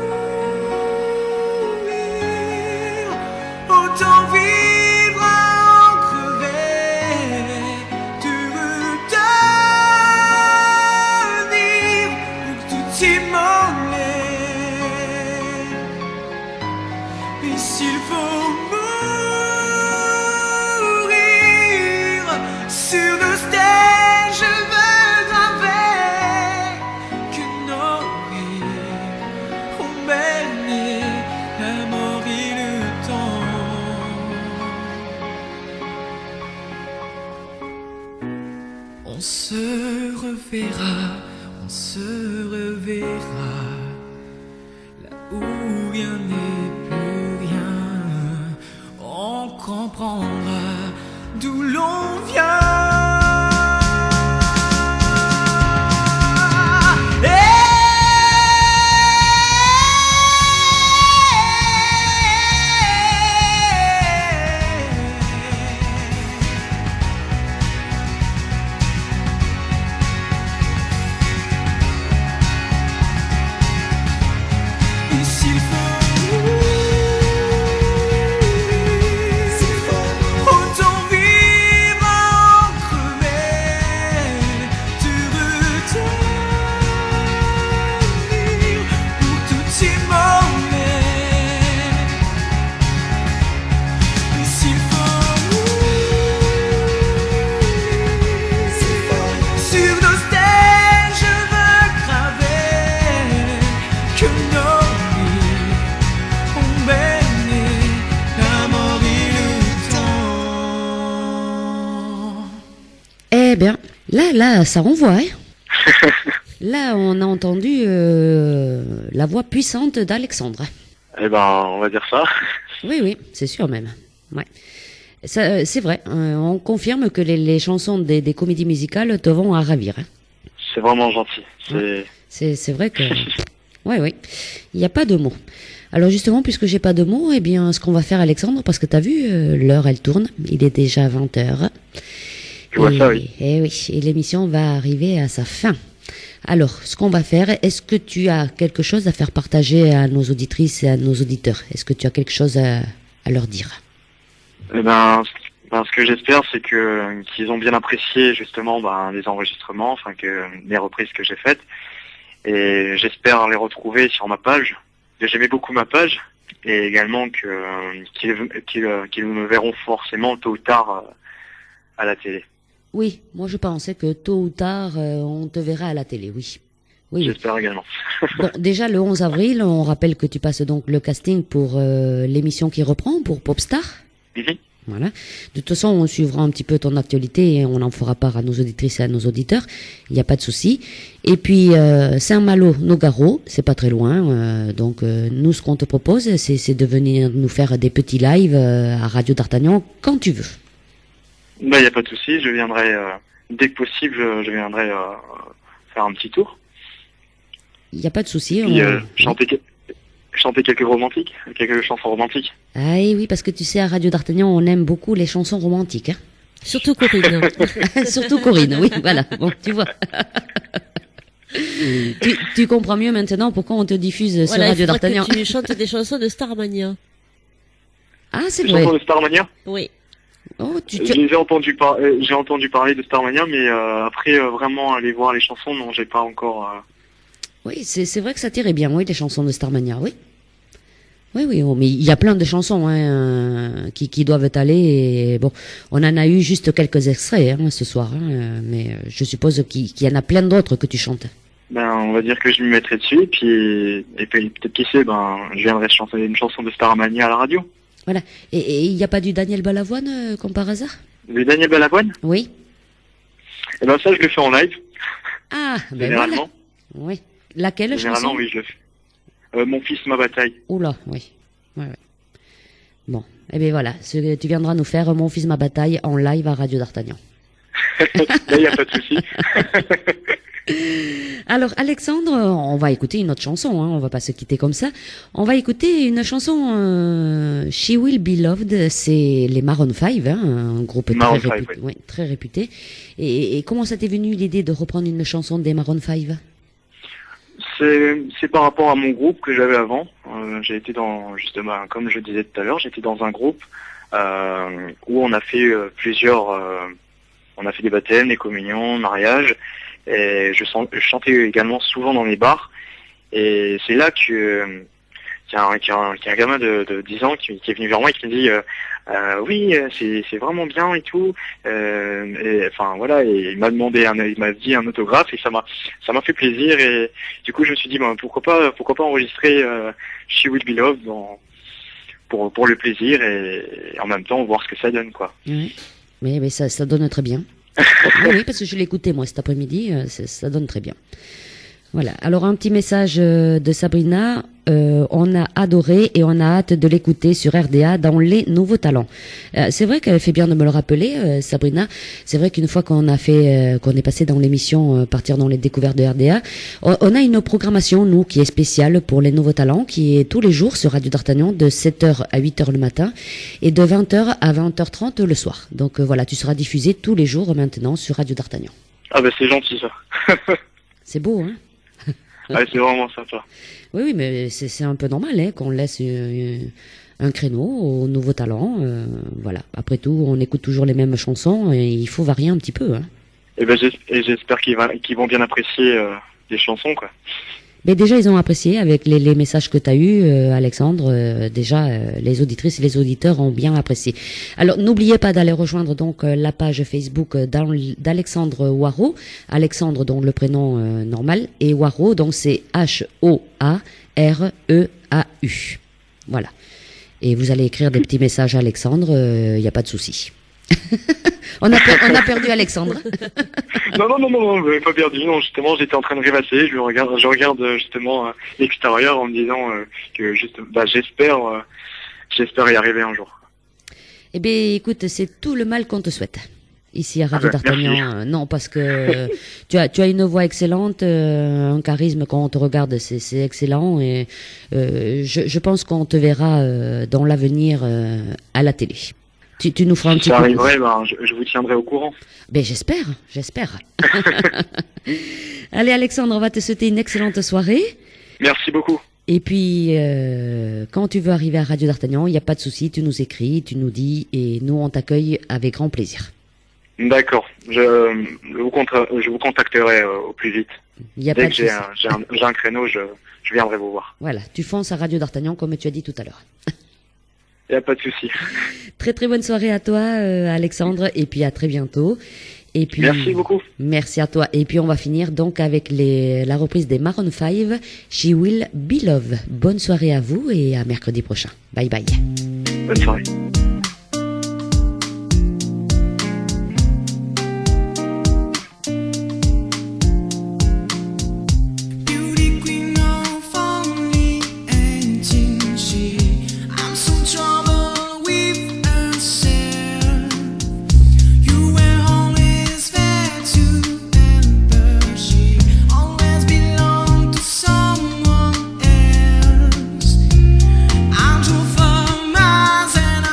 autant vivre en crever, de retenir pour tout immoler. Et s'il faut mourir, sur nos stèles je veux graver que nos rires ont berné la mort et le temps. On se reverra là où rien n'est plus rien. On comprendra d'où l'on vient. Et s'il faut autant vivre en crever, de retenir pour tout immoler. Et s'il faut mourir, sur nos stèles je veux graver que nos rires ont berné la mort et le temps. Eh bien, là, ça renvoie, hein? Là, on a entendu la voix puissante d'Alexandre. Eh ben, on va dire ça. Oui, c'est sûr même. Ouais. Ça, c'est vrai, on confirme que les chansons des comédies musicales te vont à ravir. Hein. C'est vraiment gentil. C'est vrai que... Oui, il n'y a pas de mots. Alors justement, puisque j'ai pas de mots, eh bien, ce qu'on va faire, Alexandre, parce que t'as vu, l'heure, elle tourne, il est déjà 20h. Je vois ça, oui. Et oui, et l'émission va arriver à sa fin. Alors, ce qu'on va faire, est-ce que tu as quelque chose à faire partager à nos auditrices et à nos auditeurs? Est-ce que tu as quelque chose à leur dire? Eh ben, ce que j'espère, c'est qu'ils ont bien apprécié justement les enregistrements, enfin que les reprises que j'ai faites. Et j'espère les retrouver sur ma page. J'aimais beaucoup ma page, et également qu'ils me verront forcément tôt ou tard à la télé. Oui, moi je pensais que tôt ou tard, on te verra à la télé, oui. J'espère également. Bon, déjà le 11 avril, on rappelle que tu passes donc le casting pour l'émission qui reprend, pour Popstar. Mm-hmm. Voilà. De toute façon, on suivra un petit peu ton actualité et on en fera part à nos auditrices et à nos auditeurs. Il n'y a pas de souci. Et puis, Saint-Malo, Nogaro, c'est pas très loin. Donc, nous, ce qu'on te propose, c'est de venir nous faire des petits lives à Radio d'Artagnan quand tu veux. Il n'y a pas de souci. Je viendrai, dès que possible, je viendrai faire un petit tour. Il n'y a pas de souci. Puis, chanter quelques chansons romantiques. Ah oui, parce que tu sais, à Radio d'Artagnan, on aime beaucoup les chansons romantiques. Hein. Surtout Corinne. Surtout Corinne, oui, voilà. Bon, tu vois. tu comprends mieux maintenant pourquoi on te diffuse sur Radio d'Artagnan. Que tu chantes des chansons de Starmania. Ah, c'est Des vrai. chansons de Starmania? Oui. Oh, J'ai entendu parler de Starmania, mais après vraiment aller voir les chansons, non, j'ai pas encore. Oui, c'est vrai que ça tirait bien, oui, les chansons de Starmania, oui. Oui, oh, mais il y a plein de chansons qui doivent aller. Et, bon, on en a eu juste quelques extraits ce soir, mais je suppose qu'il y en a plein d'autres que tu chantes. On va dire que je m'y mettrai dessus, et puis peut-être qui sait, je viendrai chanter une chanson de Starmania à la radio. Voilà. Et il n'y a pas du Daniel Balavoine, comme par hasard? Du Daniel Balavoine? Oui. Eh ça, je le fais en live. Ah, ben généralement. Voilà. Oui. Laquelle chanson? Généralement, oui, je le fais. Mon fils, ma bataille. Oula, oui. Ouais. Bon, eh bien voilà, tu viendras nous faire Mon fils, ma bataille en live à Radio d'Artagnan. Là, il n'y a pas de souci. Alors, Alexandre, on va écouter une autre chanson, on va pas se quitter comme ça. On va écouter une chanson She Will Be Loved, c'est les Maroon 5, un groupe très réputé. Et comment ça t'est venu l'idée de reprendre une chanson des Maroon 5? C'est par rapport à mon groupe que j'avais avant. J'ai été justement, comme je disais tout à l'heure, j'étais dans un groupe où on a fait on a fait des baptêmes, des communions, mariages, et je chantais également souvent dans les bars. Et c'est là qu'il y a un gamin de 10 ans qui est venu vers moi et qui me dit oui, c'est vraiment bien et tout. Et enfin voilà, et il m'a dit un autographe, et ça m'a fait plaisir, et du coup je me suis dit pourquoi pas enregistrer She Will Be Loved pour le plaisir, et en même temps voir ce que ça donne, quoi. Oui. Mais ça donne très bien. Oui, parce que je l'ai écouté moi cet après-midi, ça donne très bien. Voilà. Alors un petit message de Sabrina. On a adoré et on a hâte de l'écouter sur RDA dans les nouveaux talents. C'est vrai qu'elle fait bien de me le rappeler, Sabrina. C'est vrai qu'une fois qu'on est passé dans l'émission Partir dans les découvertes de RDA, on a une programmation, nous, qui est spéciale pour les nouveaux talents, qui est tous les jours sur Radio d'Artagnan de 7h à 8h le matin et de 20h à 20h30 le soir. Donc voilà, tu seras diffusé tous les jours maintenant sur Radio d'Artagnan. Ah c'est gentil ça. C'est beau, hein? Ouais, c'est vraiment sympa. Oui, mais c'est un peu normal qu'on laisse un créneau aux nouveaux talents. Voilà. Après tout, on écoute toujours les mêmes chansons et il faut varier un petit peu. Hein. Et j'espère qu'ils vont bien apprécier les chansons, quoi. Mais déjà, ils ont apprécié avec les messages que tu as eus, Alexandre. Déjà, les auditrices et les auditeurs ont bien apprécié. Alors, n'oubliez pas d'aller rejoindre donc la page Facebook d'Alexandre Waro. Alexandre, donc le prénom normal, et Waro, donc c'est H-O-A-R-E-A-U. Voilà. Et vous allez écrire des petits messages à Alexandre, il n'y a pas de souci. On a perdu Alexandre. Non, vous n'avez pas perdu. Non, justement, j'étais en train de rêvasser. Je regarde justement l'extérieur en me disant que j'espère y arriver un jour. Eh bien, écoute, c'est tout le mal qu'on te souhaite. Ici à Radio d'Artagnan, non, parce que tu as une voix excellente, un charisme quand on te regarde, c'est excellent, et je pense qu'on te verra dans l'avenir à la télé. Tu nous feras un petit Si ça coucou. arriverait, je vous tiendrai au courant. Ben j'espère. Allez Alexandre, on va te souhaiter une excellente soirée. Merci beaucoup. Et puis, quand tu veux arriver à Radio d'Artagnan, il n'y a pas de souci, tu nous écris, tu nous dis, et nous on t'accueille avec grand plaisir. D'accord. Je vous contacterai au plus vite. Il y a Dès pas que de souci. j'ai un créneau, je viendrai vous voir. Voilà, tu fonces à Radio d'Artagnan comme tu as dit tout à l'heure. Il n'y a pas de souci. Très très bonne soirée à toi Alexandre, et puis à très bientôt. Et puis, Merci beaucoup. Merci à toi. Et puis on va finir donc avec la reprise des Maroon 5, She Will Be Love. Bonne soirée à vous et à mercredi prochain. Bye bye. Bonne soirée. Beauty queen of only 18, I'm so troubled with herself. You were always there to help her. She always belonged to someone else. I drove for miles and I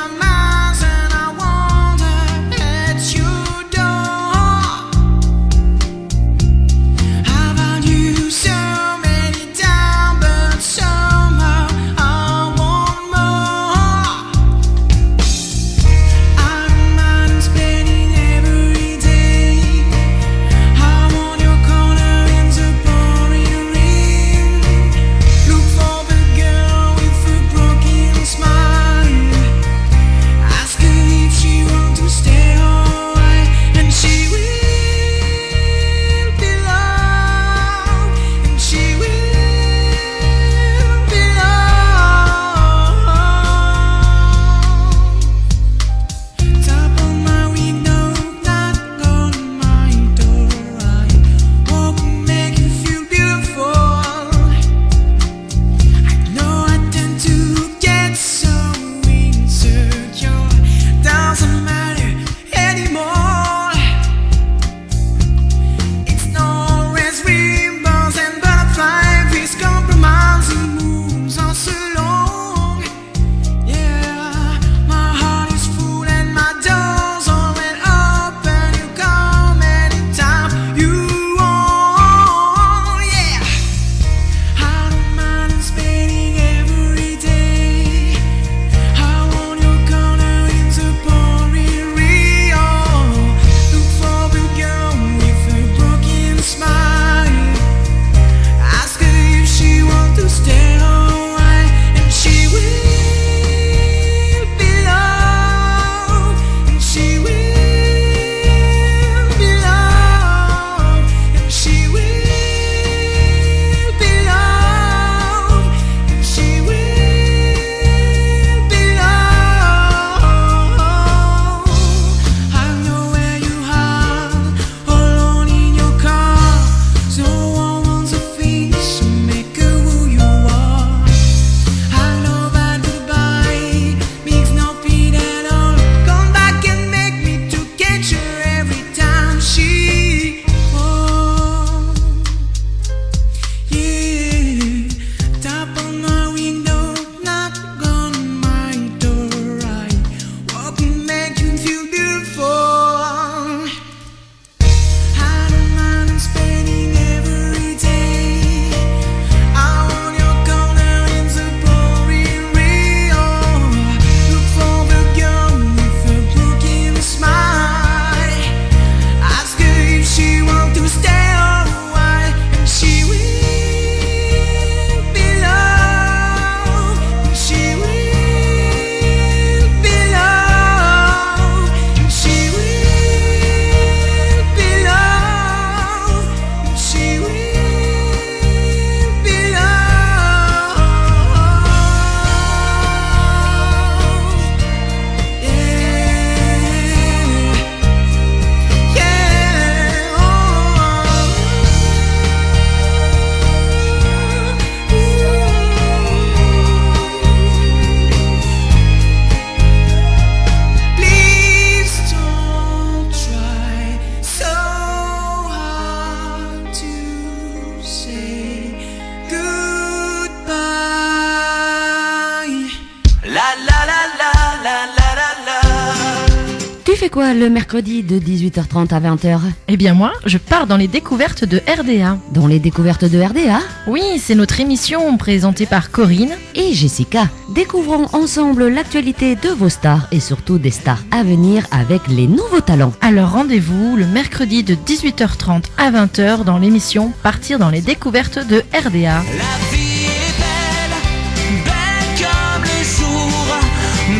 fais quoi le mercredi de 18h30 à 20h? Eh bien moi, je pars dans les découvertes de RDA. Dans les découvertes de RDA Oui, c'est notre émission présentée par Corinne. et Jessica. Découvrons ensemble l'actualité de vos stars et surtout des stars à venir avec les nouveaux talents. Alors rendez-vous le mercredi de 18h30 à 20h dans l'émission Partir dans les découvertes de RDA. La vie est belle, belle comme le jour,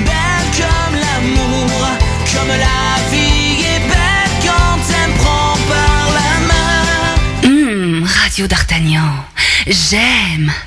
belle comme l'amour, comme la vie est belle quand elle me prend par la main. Radio d'Artagnan, j'aime.